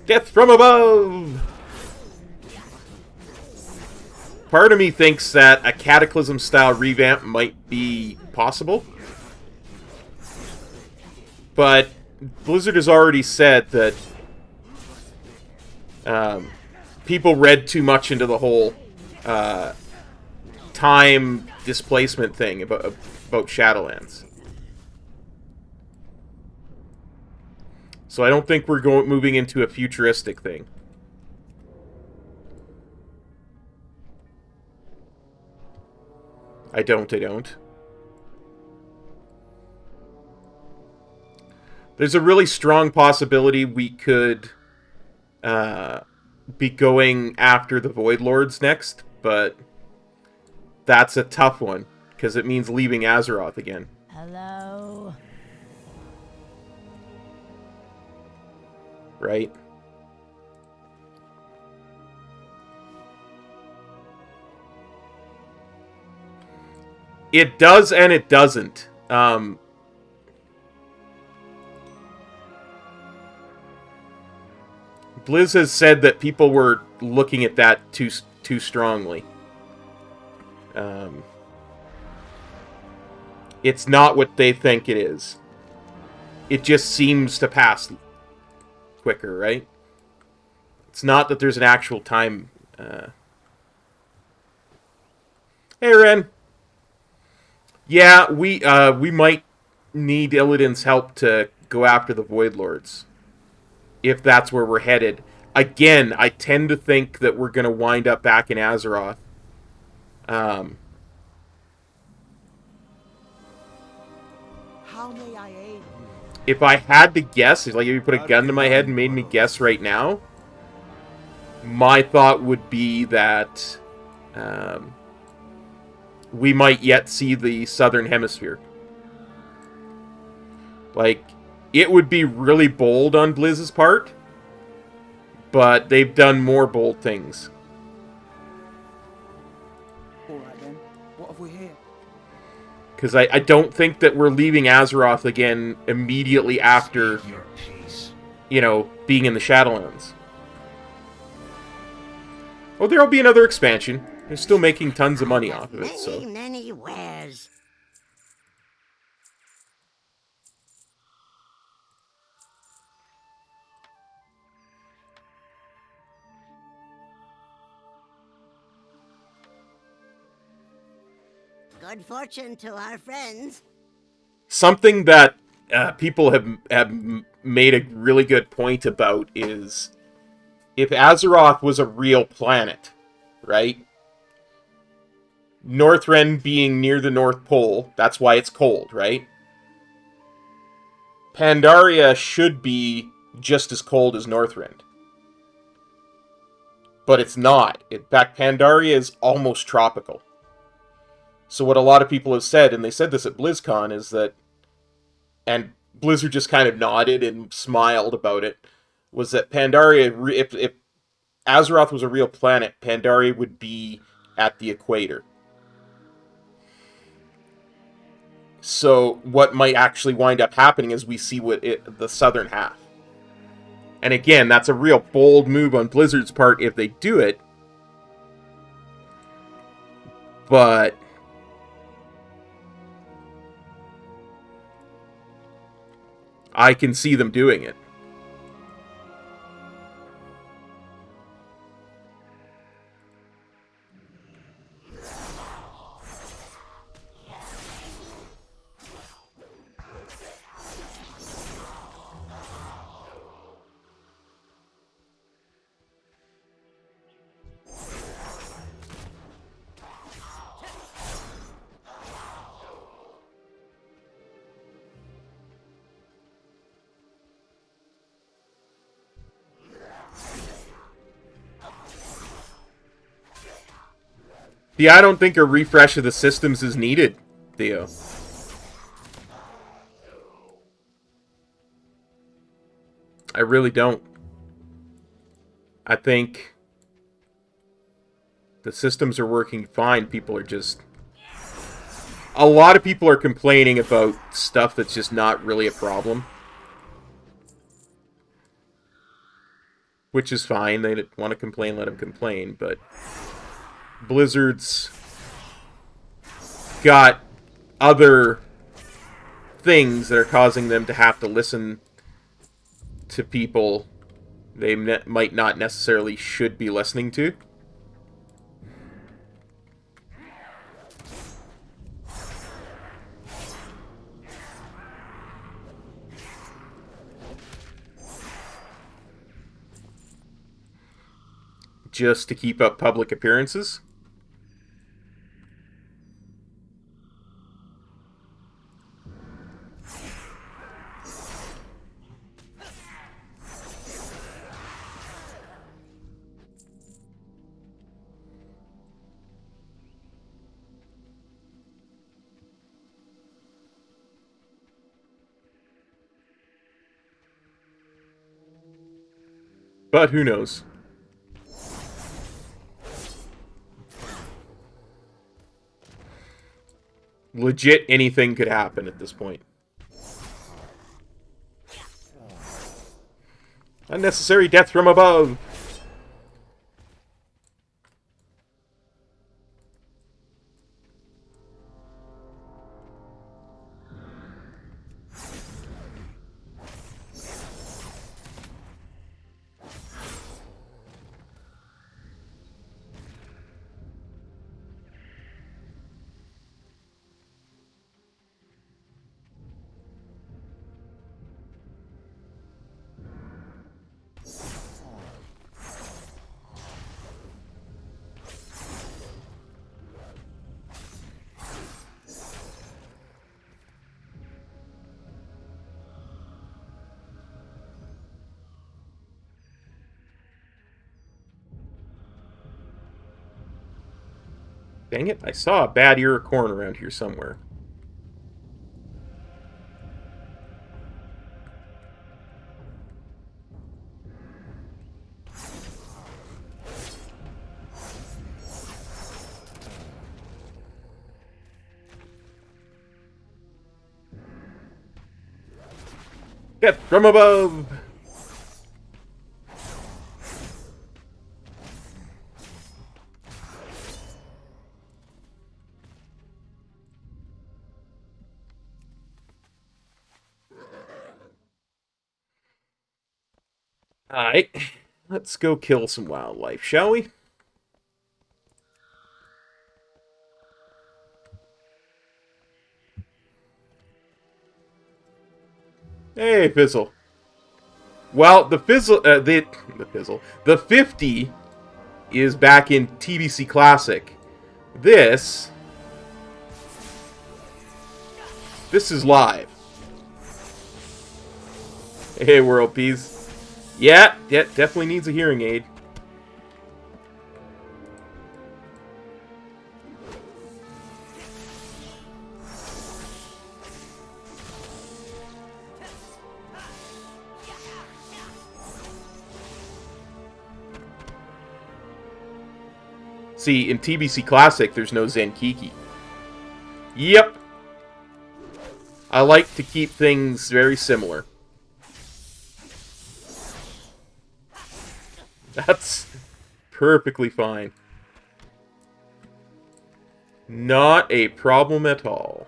S1: Death from above! Part of me thinks that a Cataclysm-style revamp might be possible. But Blizzard has already said that people read too much into the whole time displacement thing about Shadowlands. So I don't think we're moving into a futuristic thing. I don't. There's a really strong possibility we could be going after the Void Lords next, but that's a tough one, because it means leaving Azeroth again.
S8: Hello?
S1: Right? It does and it doesn't. Blizz has said that people were looking at that too strongly. It's not what they think it is. It just seems to pass quicker, right? It's not that there's an actual time... Hey, Ren! Yeah, we might need Illidan's help to go after the Void Lords, if that's where we're headed. Again, I tend to think that we're going to wind up back in Azeroth.
S9: How may I aid?
S1: If I had to guess, like if you put a gun to my head and made me guess right now, my thought would be that we might yet see the Southern Hemisphere. Like, it would be really bold on Blizz's part, but they've done more bold things.
S9: Alright then, what have we here?
S1: Because I don't think that we're leaving Azeroth again immediately after, you know, being in the Shadowlands. Oh, there'll be another expansion. They're still making tons of money off of it, so...
S4: Many wares. Good fortune to our friends.
S1: Something that people have made a really good point about is, if Azeroth was a real planet, right? Northrend being near the North Pole, that's why it's cold, right? Pandaria should be just as cold as Northrend. But it's not. In fact, Pandaria is almost tropical. So what a lot of people have said, and they said this at BlizzCon, is that, and Blizzard just kind of nodded and smiled about it, was that Pandaria, if Azeroth was a real planet, Pandaria would be at the equator. So what might actually wind up happening is we see the southern half. And again, that's a real bold move on Blizzard's part if they do it. But I can see them doing it. Yeah, I don't think a refresh of the systems is needed, Theo. I really don't. I think the systems are working fine. People are just... A lot of people are complaining about stuff that's just not really a problem. Which is fine. They want to complain, let them complain, but... Blizzard's got other things that are causing them to have to listen to people they might not necessarily should be listening to. Just to keep up public appearances. But who knows? Legit anything could happen at this point. Unnecessary death from above! Dang it, I saw a bad ear of corn around here somewhere. Death from above! Alright, let's go kill some wildlife, shall we? Hey, Fizzle. Well, the 50 is back in TBC Classic. This is live. Hey, World Peace. Yeah, definitely needs a hearing aid. See, in TBC Classic, there's no Zenkiki. Yep. I like to keep things very similar. That's perfectly fine. Not a problem at all.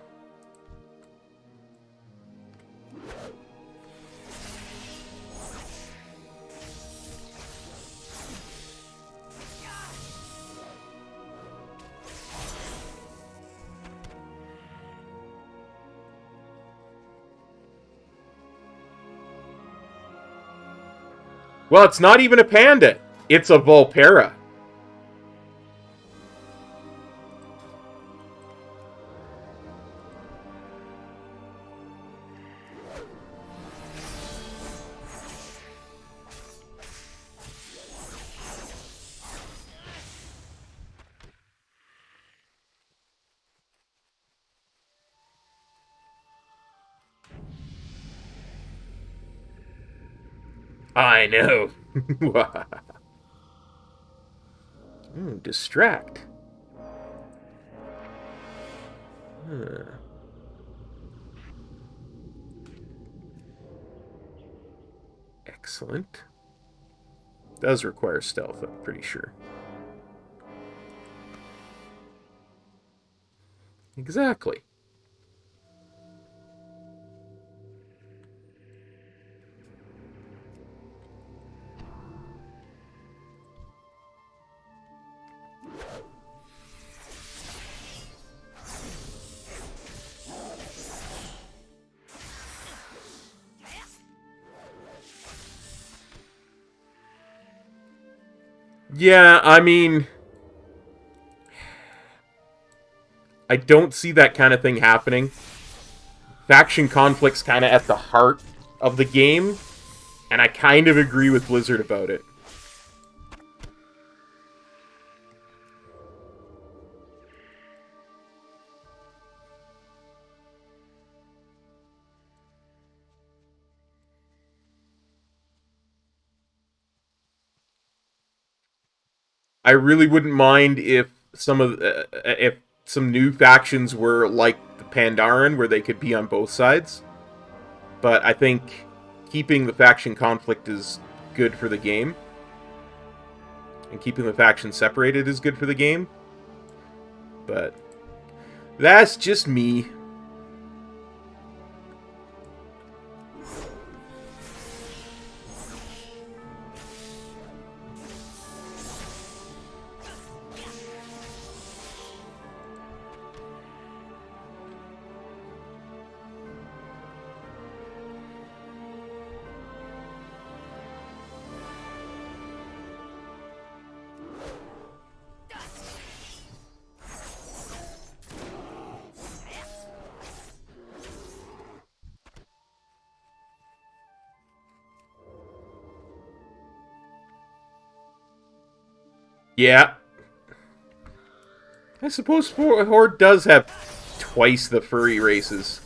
S1: Well, it's not even a panda. It's a Volpera. I know. Distract. Excellent. Does require stealth, I'm pretty sure. Exactly. Yeah, I mean, I don't see that kind of thing happening. Faction conflict's kind of at the heart of the game, and I kind of agree with Blizzard about it. I really wouldn't mind if some new factions were like the Pandaren, where they could be on both sides. But I think keeping the faction conflict is good for the game, and keeping the factions separated is good for the game. But that's just me. Yeah. I suppose Horde does have twice the furry races.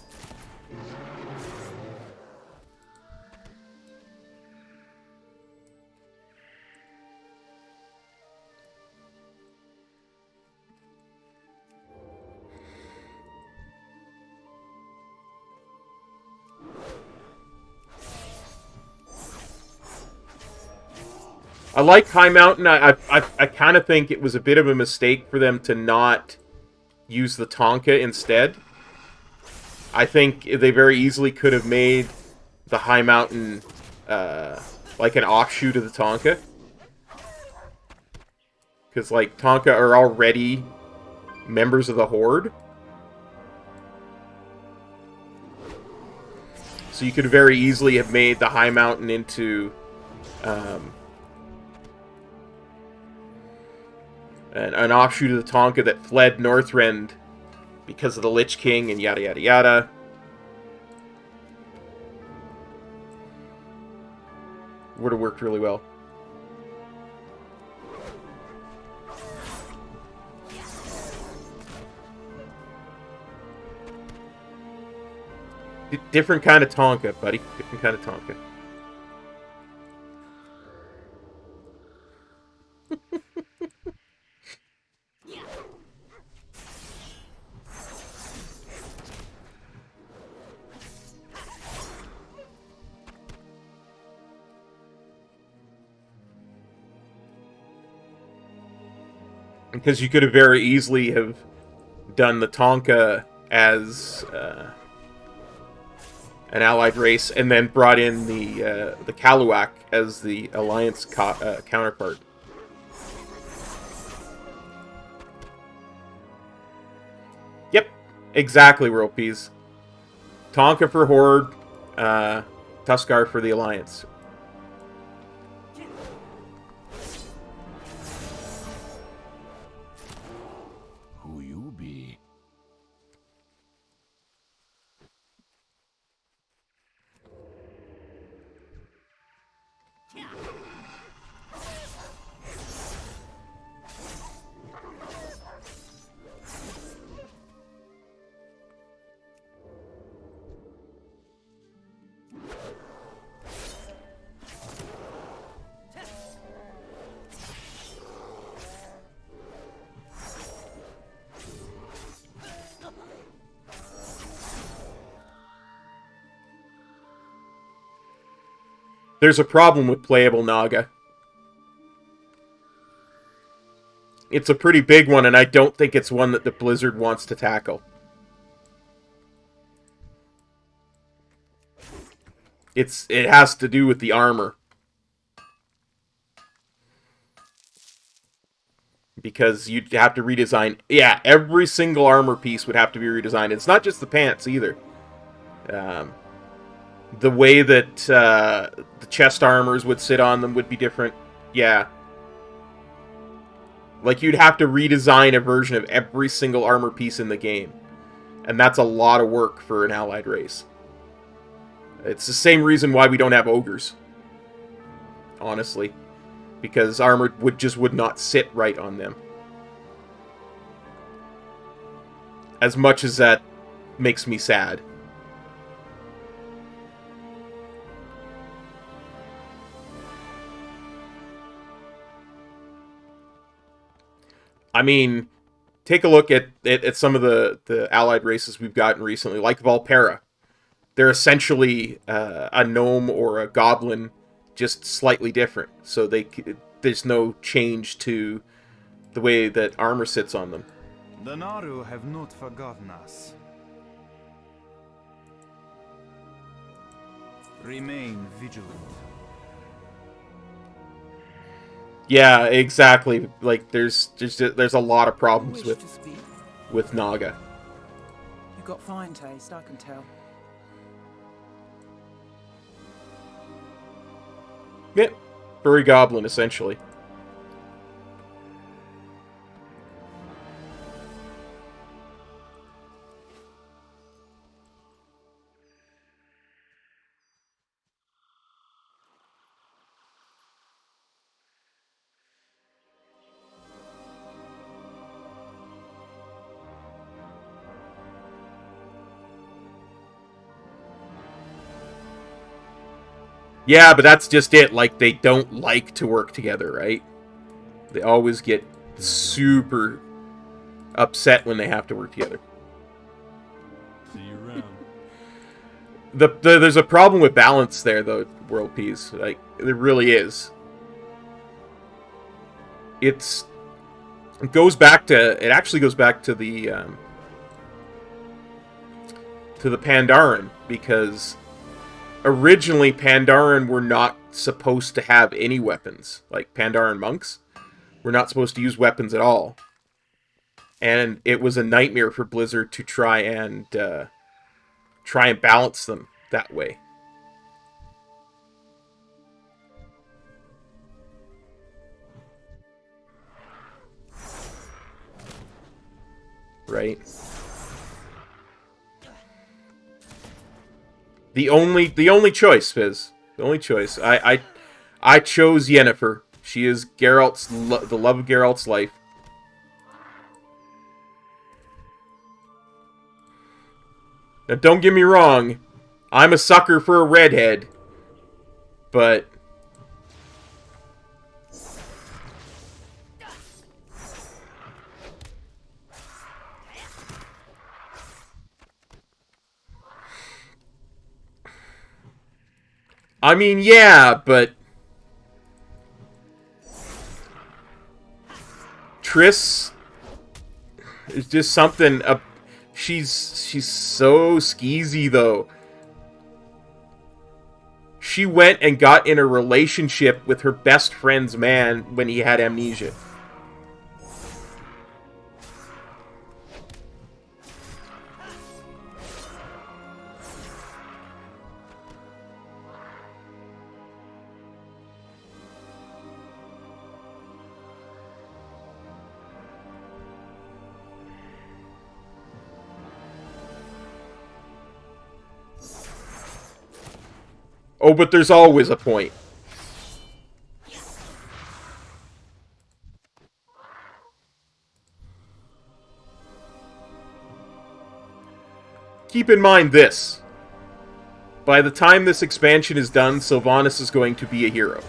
S1: I like High Mountain. I kind of think it was a bit of a mistake for them to not use the Tonka instead. I think they very easily could have made the High Mountain like an offshoot of the Tonka. Because, like, Tonka are already members of the Horde. So you could very easily have made the High Mountain into an offshoot of the Tonka that fled Northrend because of the Lich King and yada yada yada. Would have worked really well. Different kind of Tonka, buddy. Different kind of Tonka. Because you could have very easily have done the Tonka as an allied race, and then brought in the Kaluak as the Alliance counterpart. Yep, exactly, World Peas. Tonka for Horde, Tuskar for the Alliance.
S7: Who you be?
S1: There's a problem with playable Naga. It's a pretty big one, and I don't think it's one that the Blizzard wants to tackle. It has to do with the armor. Because you'd have to redesign... Yeah, every single armor piece would have to be redesigned. It's not just the pants, either. The way that the chest armors would sit on them would be different. Yeah. Like, you'd have to redesign a version of every single armor piece in the game. And that's a lot of work for an allied race. It's the same reason why we don't have ogres. Honestly. Because armor would not sit right on them. As much as that makes me sad. I mean, take a look at some of the allied races we've gotten recently, like Valpera. They're essentially a gnome or a goblin, just slightly different. So there's no change to the way that armor sits on them.
S10: The Naru have not forgotten us. Remain vigilant.
S1: Yeah, exactly. Like there's a lot of problems with Naga.
S9: You've got fine taste, I can tell.
S1: Yeah, furry goblin essentially. Yeah, but that's just it. Like, they don't like to work together, right? They always get super upset when they have to work together.
S2: See you around.
S1: There's a problem with balance there, though, World Peas. Like, there really is. It actually goes back to the Pandaren, because originally, Pandaren were not supposed to have any weapons. Like, Pandaren monks were not supposed to use weapons at all. And it was a nightmare for Blizzard to try and balance them that way. Right? The only choice, Fizz. The only choice. I chose Yennefer. She is Geralt's the love of Geralt's life. Now, don't get me wrong. I'm a sucker for a redhead. But I mean, yeah, but Triss is just something. She's so skeezy though. She went and got in a relationship with her best friend's man when he had amnesia. Oh, but there's always a point. Keep in mind this. By the time this expansion is done, Sylvanas is going to be a hero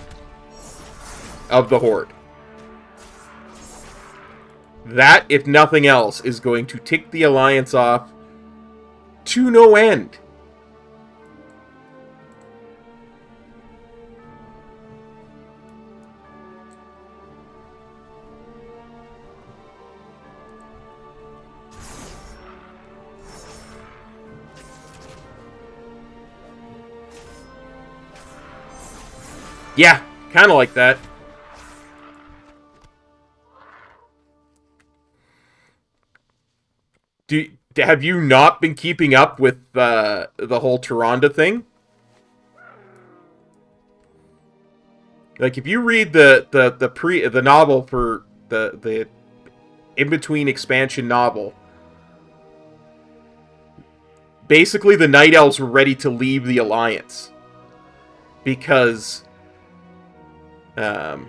S1: of the Horde. That, if nothing else, is going to tick the Alliance off to no end. Yeah, kind of like that. Have you not been keeping up with the whole Tyrande thing? Like, if you read the novel for the in-between expansion novel, basically the Night Elves were ready to leave the Alliance because of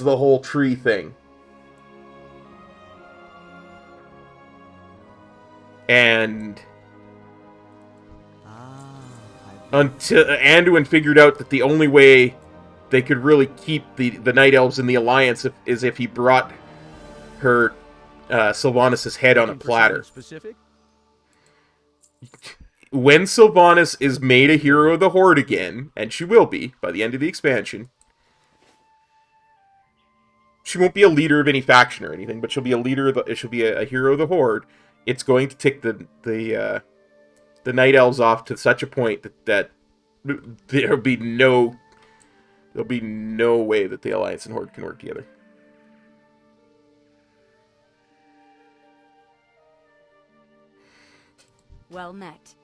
S1: the whole tree thing. And until Anduin figured out that the only way they could really keep the Night Elves in the Alliance is if he brought her Sylvanas' head on a platter.
S6: Specific?
S1: When Sylvanas is made a hero of the Horde again, and she will be by the end of the expansion, she won't be a leader of any faction or anything, but she'll be a leader of she'll be a hero of the Horde. It's going to tick the Night Elves off to such a point that there'll be no way that the Alliance and Horde can work together.
S11: Well met.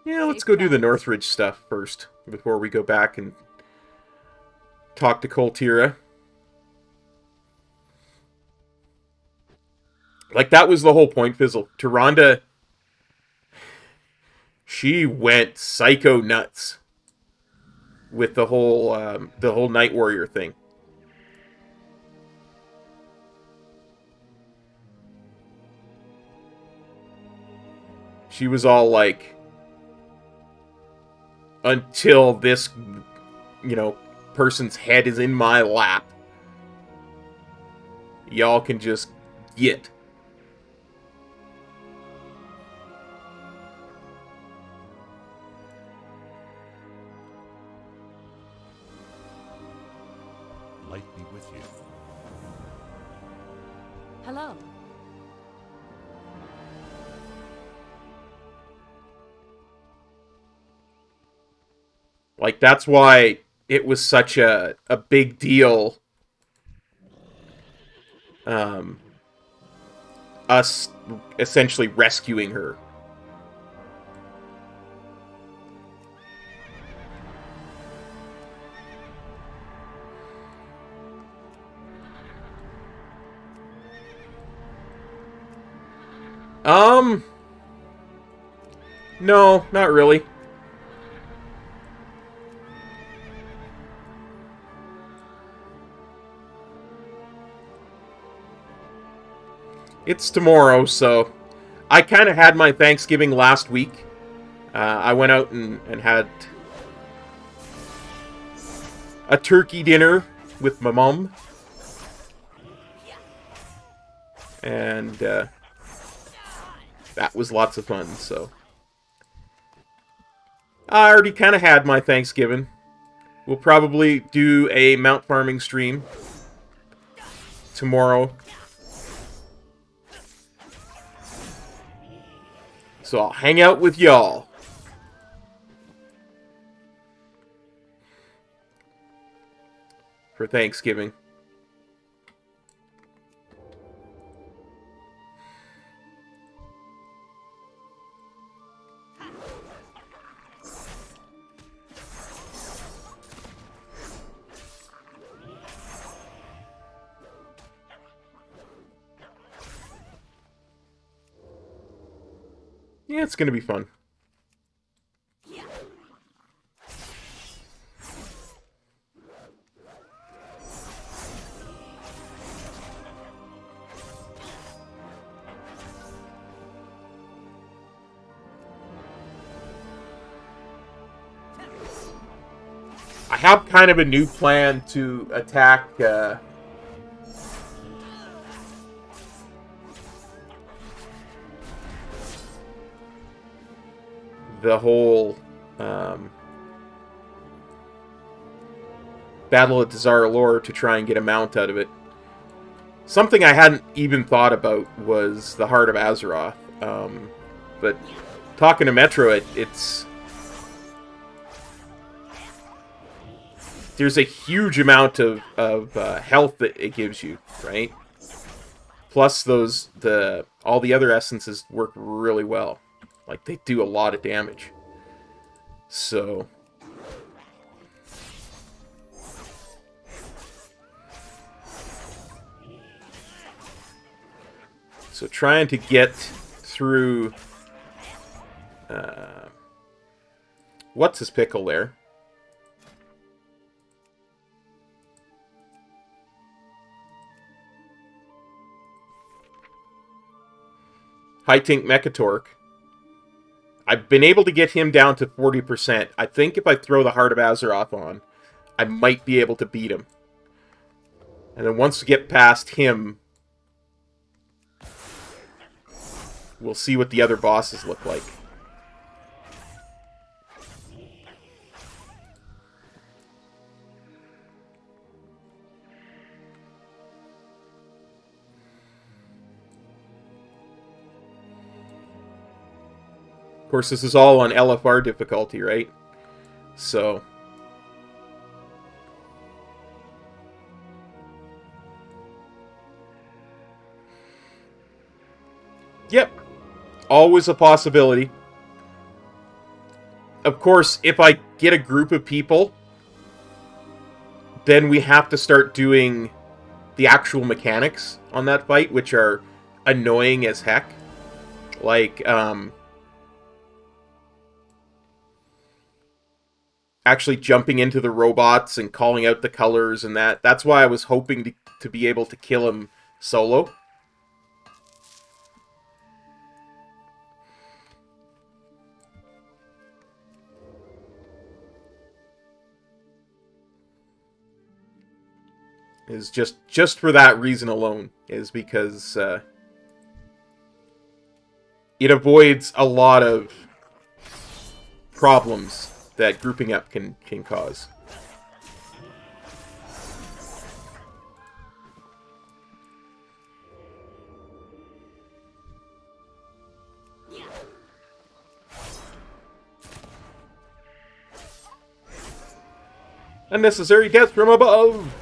S1: Yeah, let's go do the Northridge stuff first, before we go back and talk to Koltira. Like, that was the whole point, Fizzle. Tyrande, she went psycho nuts with the whole Night Warrior thing. She was all like, until this, person's head is in my lap, y'all can just get.
S2: Light be with you.
S11: Hello.
S1: Like, that's why it was such a big deal, us essentially rescuing her. No, not really. It's tomorrow, so I kind of had my Thanksgiving last week. I went out and had a turkey dinner with my mom. And that was lots of fun, so I already kind of had my Thanksgiving. We'll probably do a mount farming stream tomorrow. So I'll hang out with y'all. For Thanksgiving. Yeah, it's gonna be fun. I have kind of a new plan to attack the whole Battle of Dazar'alor to try and get a mount out of it. Something I hadn't even thought about was the Heart of Azeroth. But talking to Metro, there's a huge amount of health that it gives you, right? Plus all the other essences work really well. Like, they do a lot of damage. So trying to get through what's his pickle there? High Tink Mechatork. I've been able to get him down to 40%. I think if I throw the Heart of Azeroth on, I might be able to beat him. And then once we get past him, we'll see what the other bosses look like. Of course, this is all on LFR difficulty, right? So yep. Always a possibility. Of course, if I get a group of people, then we have to start doing the actual mechanics on that fight, which are annoying as heck. Like, actually jumping into the robots and calling out the colors and that. That's why I was hoping to be able to kill him solo. Is just for that reason alone, is because it avoids a lot of problems that grouping up can cause. Unnecessary death from above!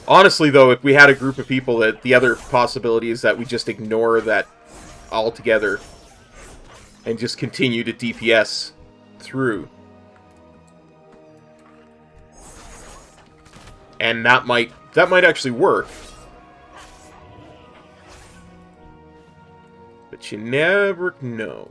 S1: Honestly, though, if we had a group of people, that the other possibility is that we just ignore that altogether and just continue to DPS through. And that might actually work. But you never know.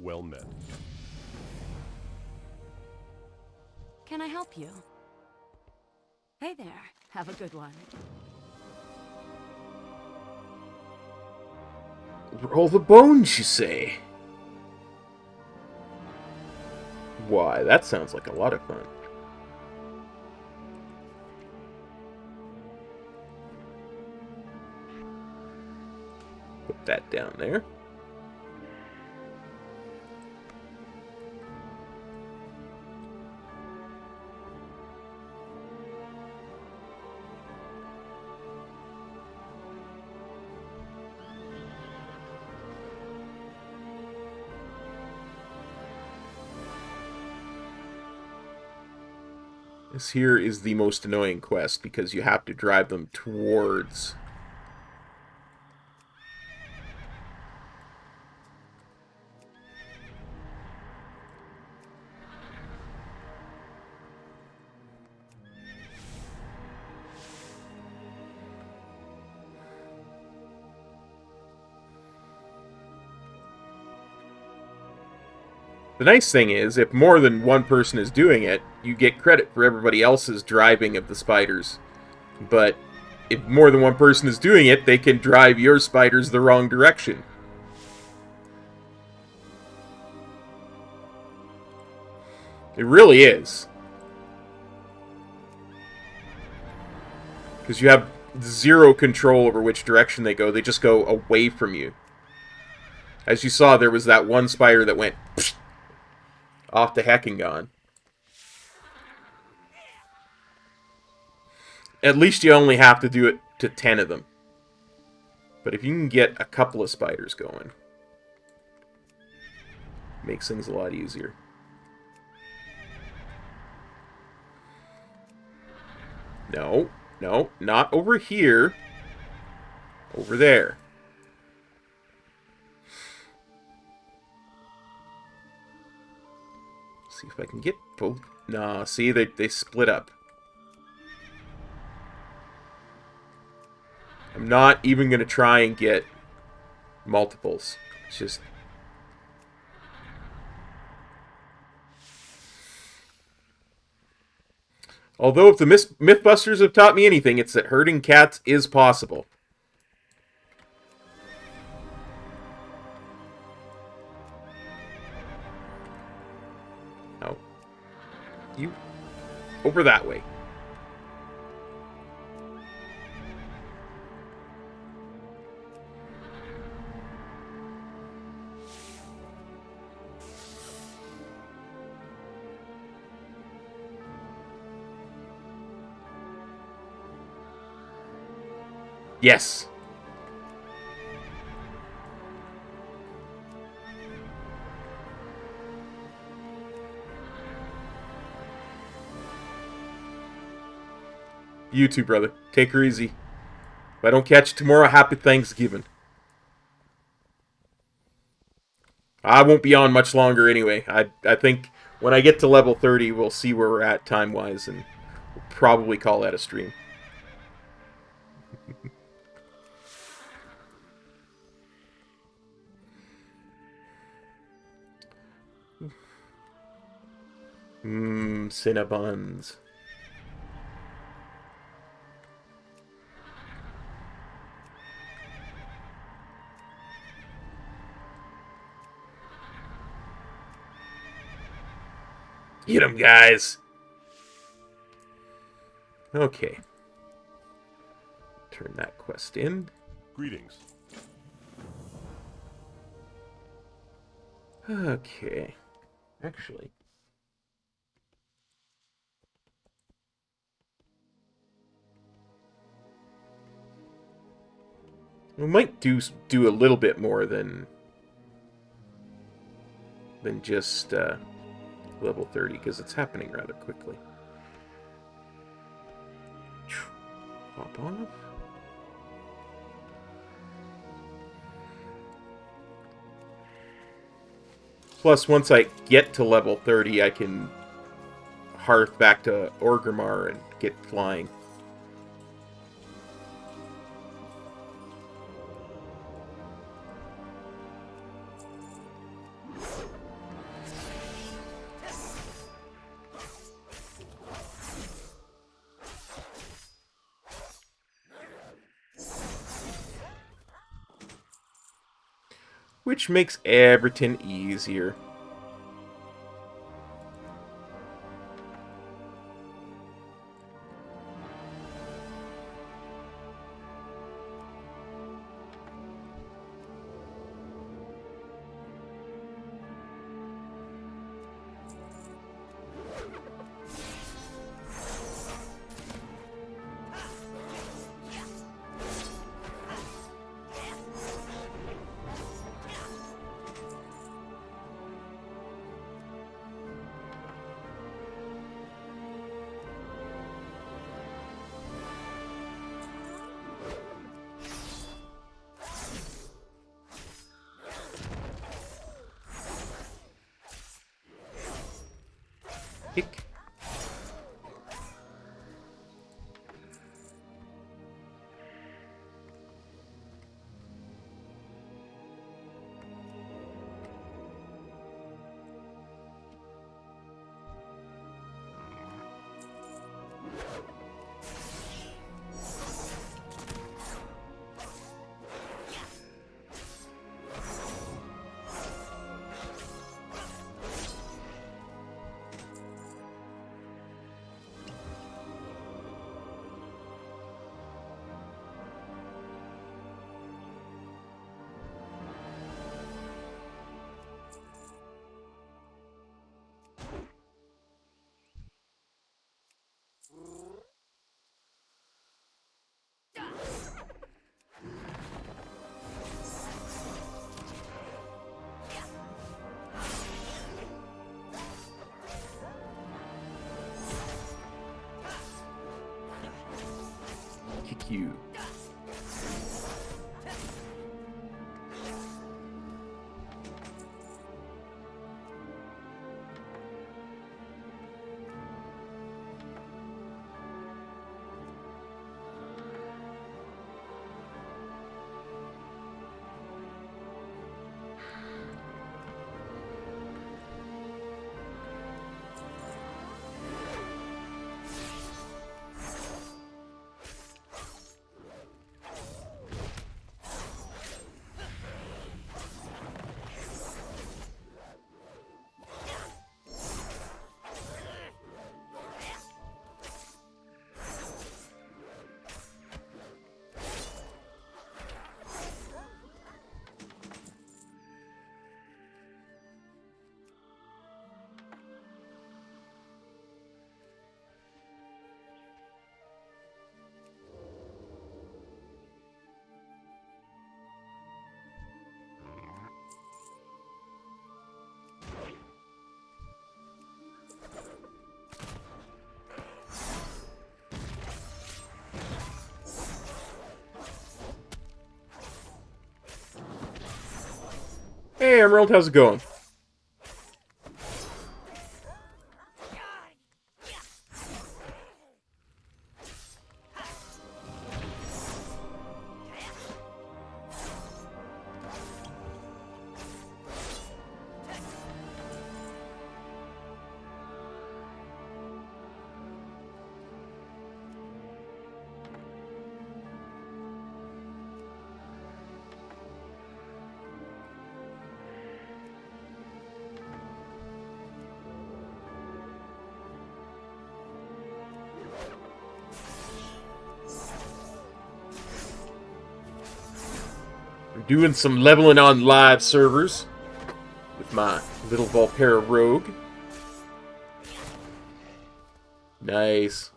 S2: Well met.
S11: can I help you? Hey there. Have a good one.
S1: Roll the bones, you say? Why, that sounds like a lot of fun. Put that down there. This here is the most annoying quest because you have to drive them towards... The nice thing is, if more than one person is doing it, you get credit for everybody else's driving of the spiders. But if more than one person is doing it, they can drive your spiders the wrong direction. It really is. Because you have zero control over which direction they go. They just go away from you. As you saw, there was that one spider that went... off to heck and gone. At least you only have to do it to 10 of them. But if you can get a couple of spiders going, makes things a lot easier. No, no, not over here. Over there. See if I can get both. Nah, see, they split up. I'm not even going to try and get multiples. It's just... Although if the Mythbusters have taught me anything, it's that herding cats is possible. No. You... over that way. Yes. You too, brother. Take her easy. If I don't catch you tomorrow, happy Thanksgiving. I won't be on much longer anyway. I think when I get to level 30, we'll see where we're at time-wise, and we'll probably call that a stream. Cinnabons. Get 'em, guys. Okay. Turn that quest in.
S2: Greetings.
S1: Okay. Actually... we might do a little bit more than just level 30, because it's happening rather quickly. Pop off. Plus, once I get to level 30, I can hearth back to Orgrimmar and get flying. which makes everything easier. Hick. Kick you. Hey, Emerald, how's it going? Doing some leveling on live servers with my little Belf Rogue. Nice.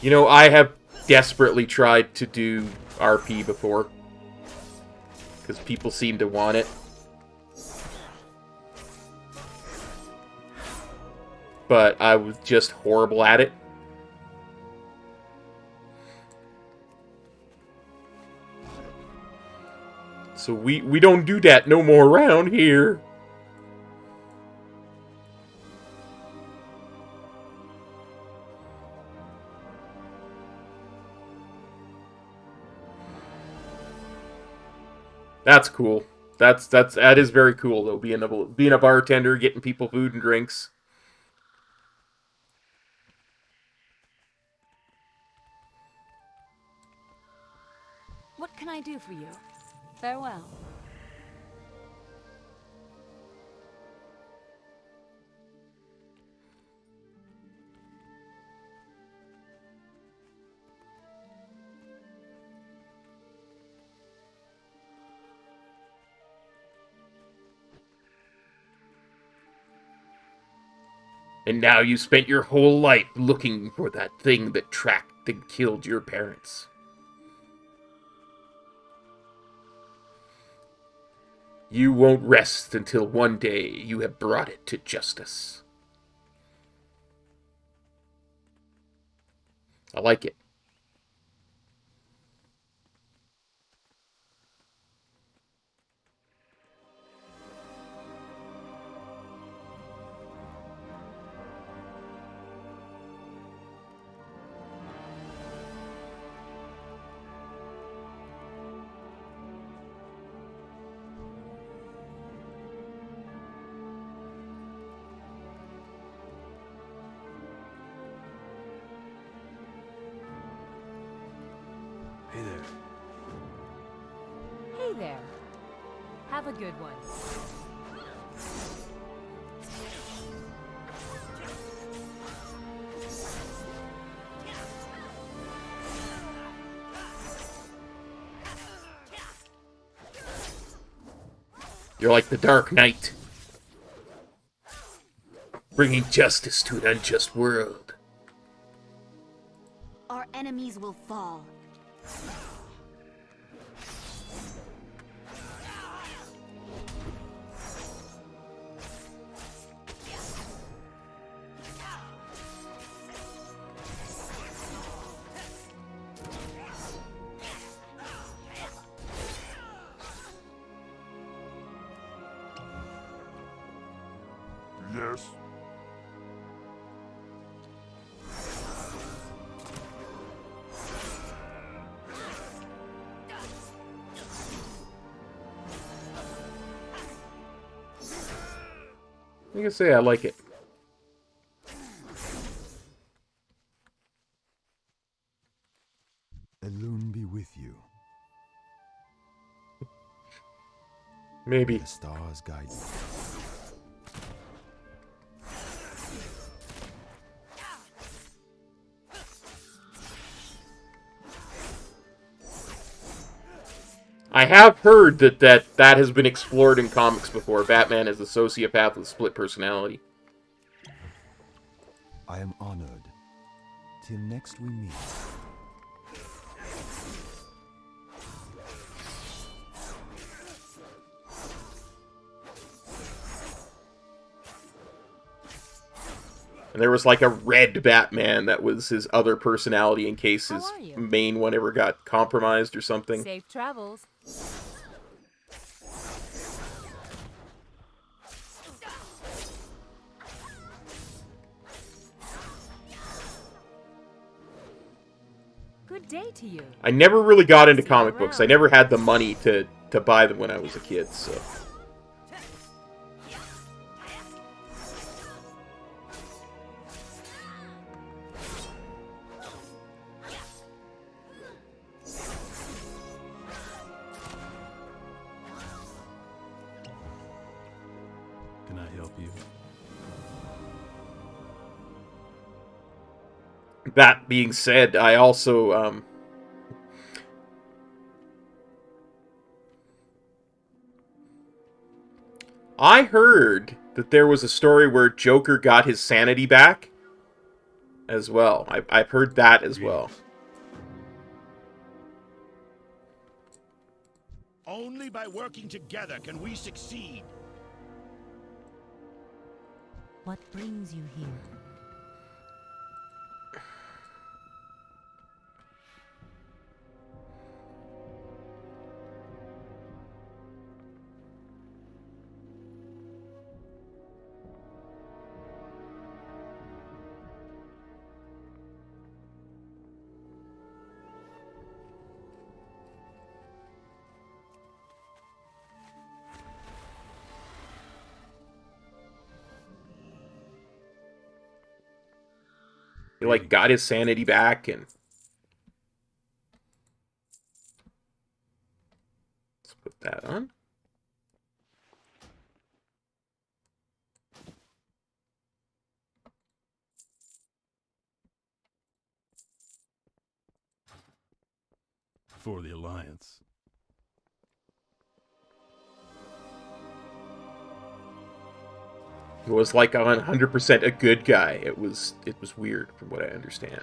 S1: You know, I have desperately tried to do RP before, because people seem to want it. But I was just horrible at it. So we don't do that no more around here. That's cool. That is very cool though. Being a bartender, getting people food and drinks.
S11: What can I do for you? Farewell.
S1: And now you spent your whole life looking for that thing that tracked and killed your parents. You won't rest until one day you have brought it to justice. I like it.
S10: Hey there.
S11: Hey there. Have a good one.
S1: You're like the Dark Knight, bringing justice to an unjust world.
S8: Our enemies will fall.
S2: Yes.
S1: I can say I like it.
S12: Elune be with you.
S1: Maybe.
S12: The stars guide you.
S1: I have heard that has been explored in comics before. Batman is a sociopath with split personality.
S12: I am honored. Till next we meet.
S1: And there was like a red Batman that was his other personality in case his main one ever got compromised or something.
S11: Safe travels. Good day to you.
S1: I never really got into comic books. I never had the money to buy them when I was a kid, so...
S10: Can I help you?
S1: That being said, I also, I heard that there was a story where Joker got his sanity back as well. I've heard that as well.
S6: Only by working together can we succeed.
S8: What brings you here?
S1: He, like, got his sanity back, and... Let's put that on.
S10: For the Alliance.
S1: He was like 100% a good guy. It was weird from what I understand.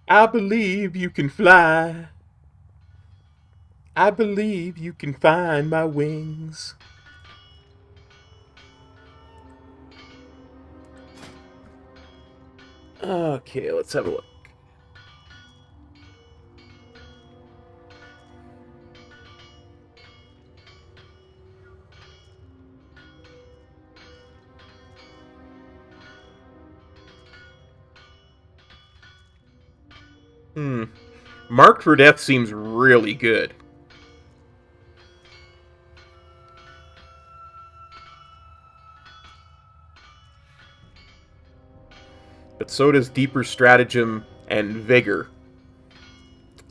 S1: I believe you can fly. I believe you can find my wings. Okay, let's have a look. Marked for Death seems really good. But so does Deeper Stratagem and Vigor.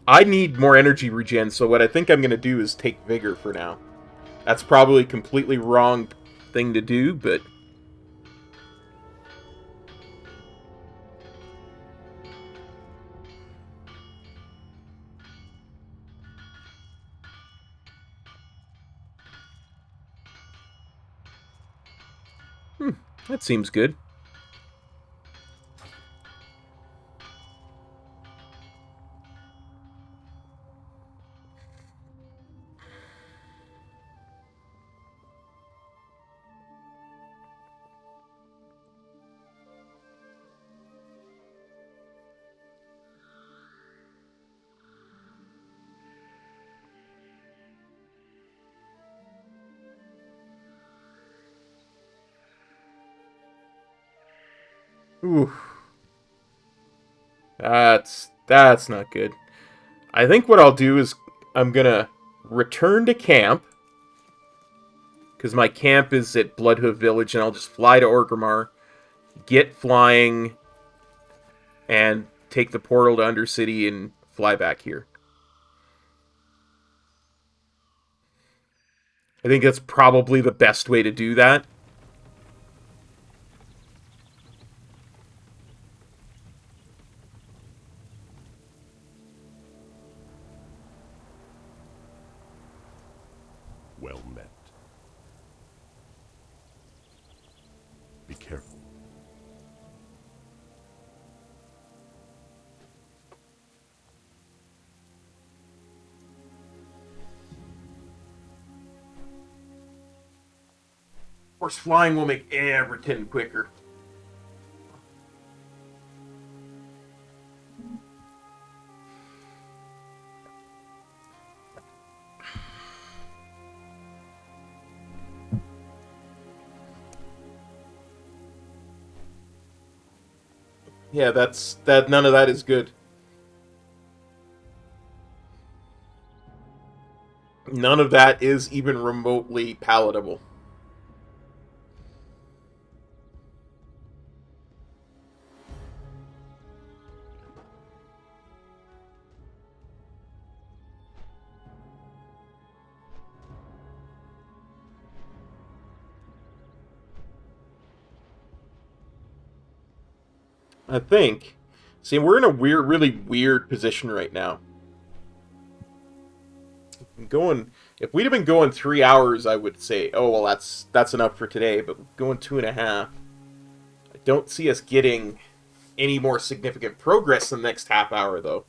S1: I need more energy regen, so what I think I'm going to do is take Vigor for now. That's probably a completely wrong thing to do, but... that seems good. Ooh. That's not good. I think what I'll do is I'm gonna return to camp, because my camp is at Bloodhoof Village, and I'll just fly to Orgrimmar, get flying, and take the portal to Undercity and fly back here. I think that's probably the best way to do that.
S2: Well met. Be careful.
S1: Of course, flying will make everything quicker. Yeah, none of that is good. None of that is even remotely palatable. I think. See, we're in a really weird position right now. If we'd have been going 3 hours, I would say, oh, well, that's enough for today, but going 2.5. I don't see us getting any more significant progress in the next half hour, though.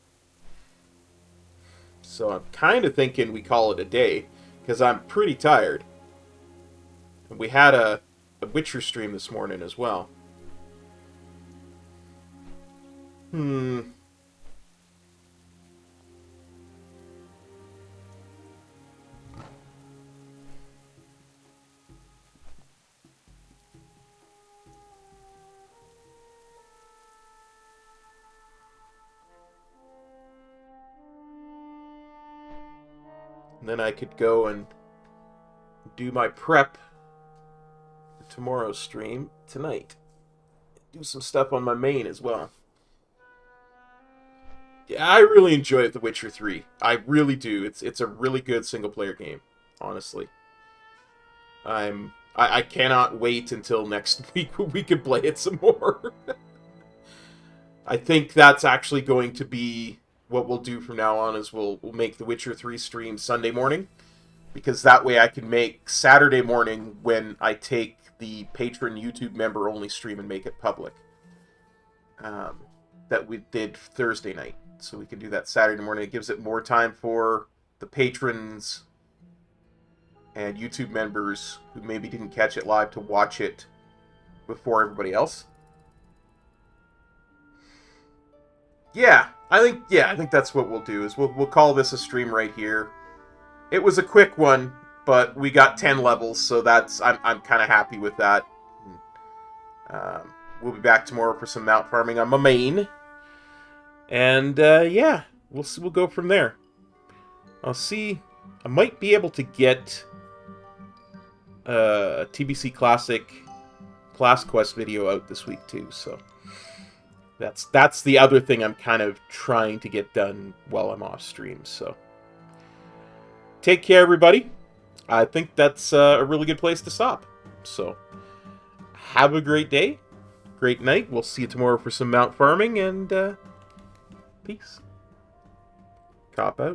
S1: So I'm kind of thinking we call it a day, because I'm pretty tired. And we had a Witcher stream this morning as well. And then I could go and do my prep for tomorrow's stream tonight. Do some stuff on my main as well. Yeah, I really enjoy The Witcher 3. I really do. It's a really good single-player game, honestly. I cannot wait until next week when we can play it some more. I think that's actually going to be what we'll do from now on, is we'll make The Witcher 3 stream Sunday morning, because that way I can make Saturday morning when I take the patron YouTube member only stream and make it public. That we did Thursday night. So we can do that Saturday morning. It gives it more time for the patrons and YouTube members who maybe didn't catch it live to watch it before everybody else. Yeah, I think that's what we'll do, is we'll call this a stream right here. It was a quick one, but we got 10 levels, so I'm kind of happy with that. We'll be back tomorrow for some mount farming on my main. And yeah, we'll go from there. I'll see. I might be able to get a TBC Classic Class Quest video out this week too, so that's the other thing I'm kind of trying to get done while I'm off stream. So take care, everybody. I think that's a really good place to stop. So have a great day, great night. We'll see you tomorrow for some mount farming, and peace. Cop out.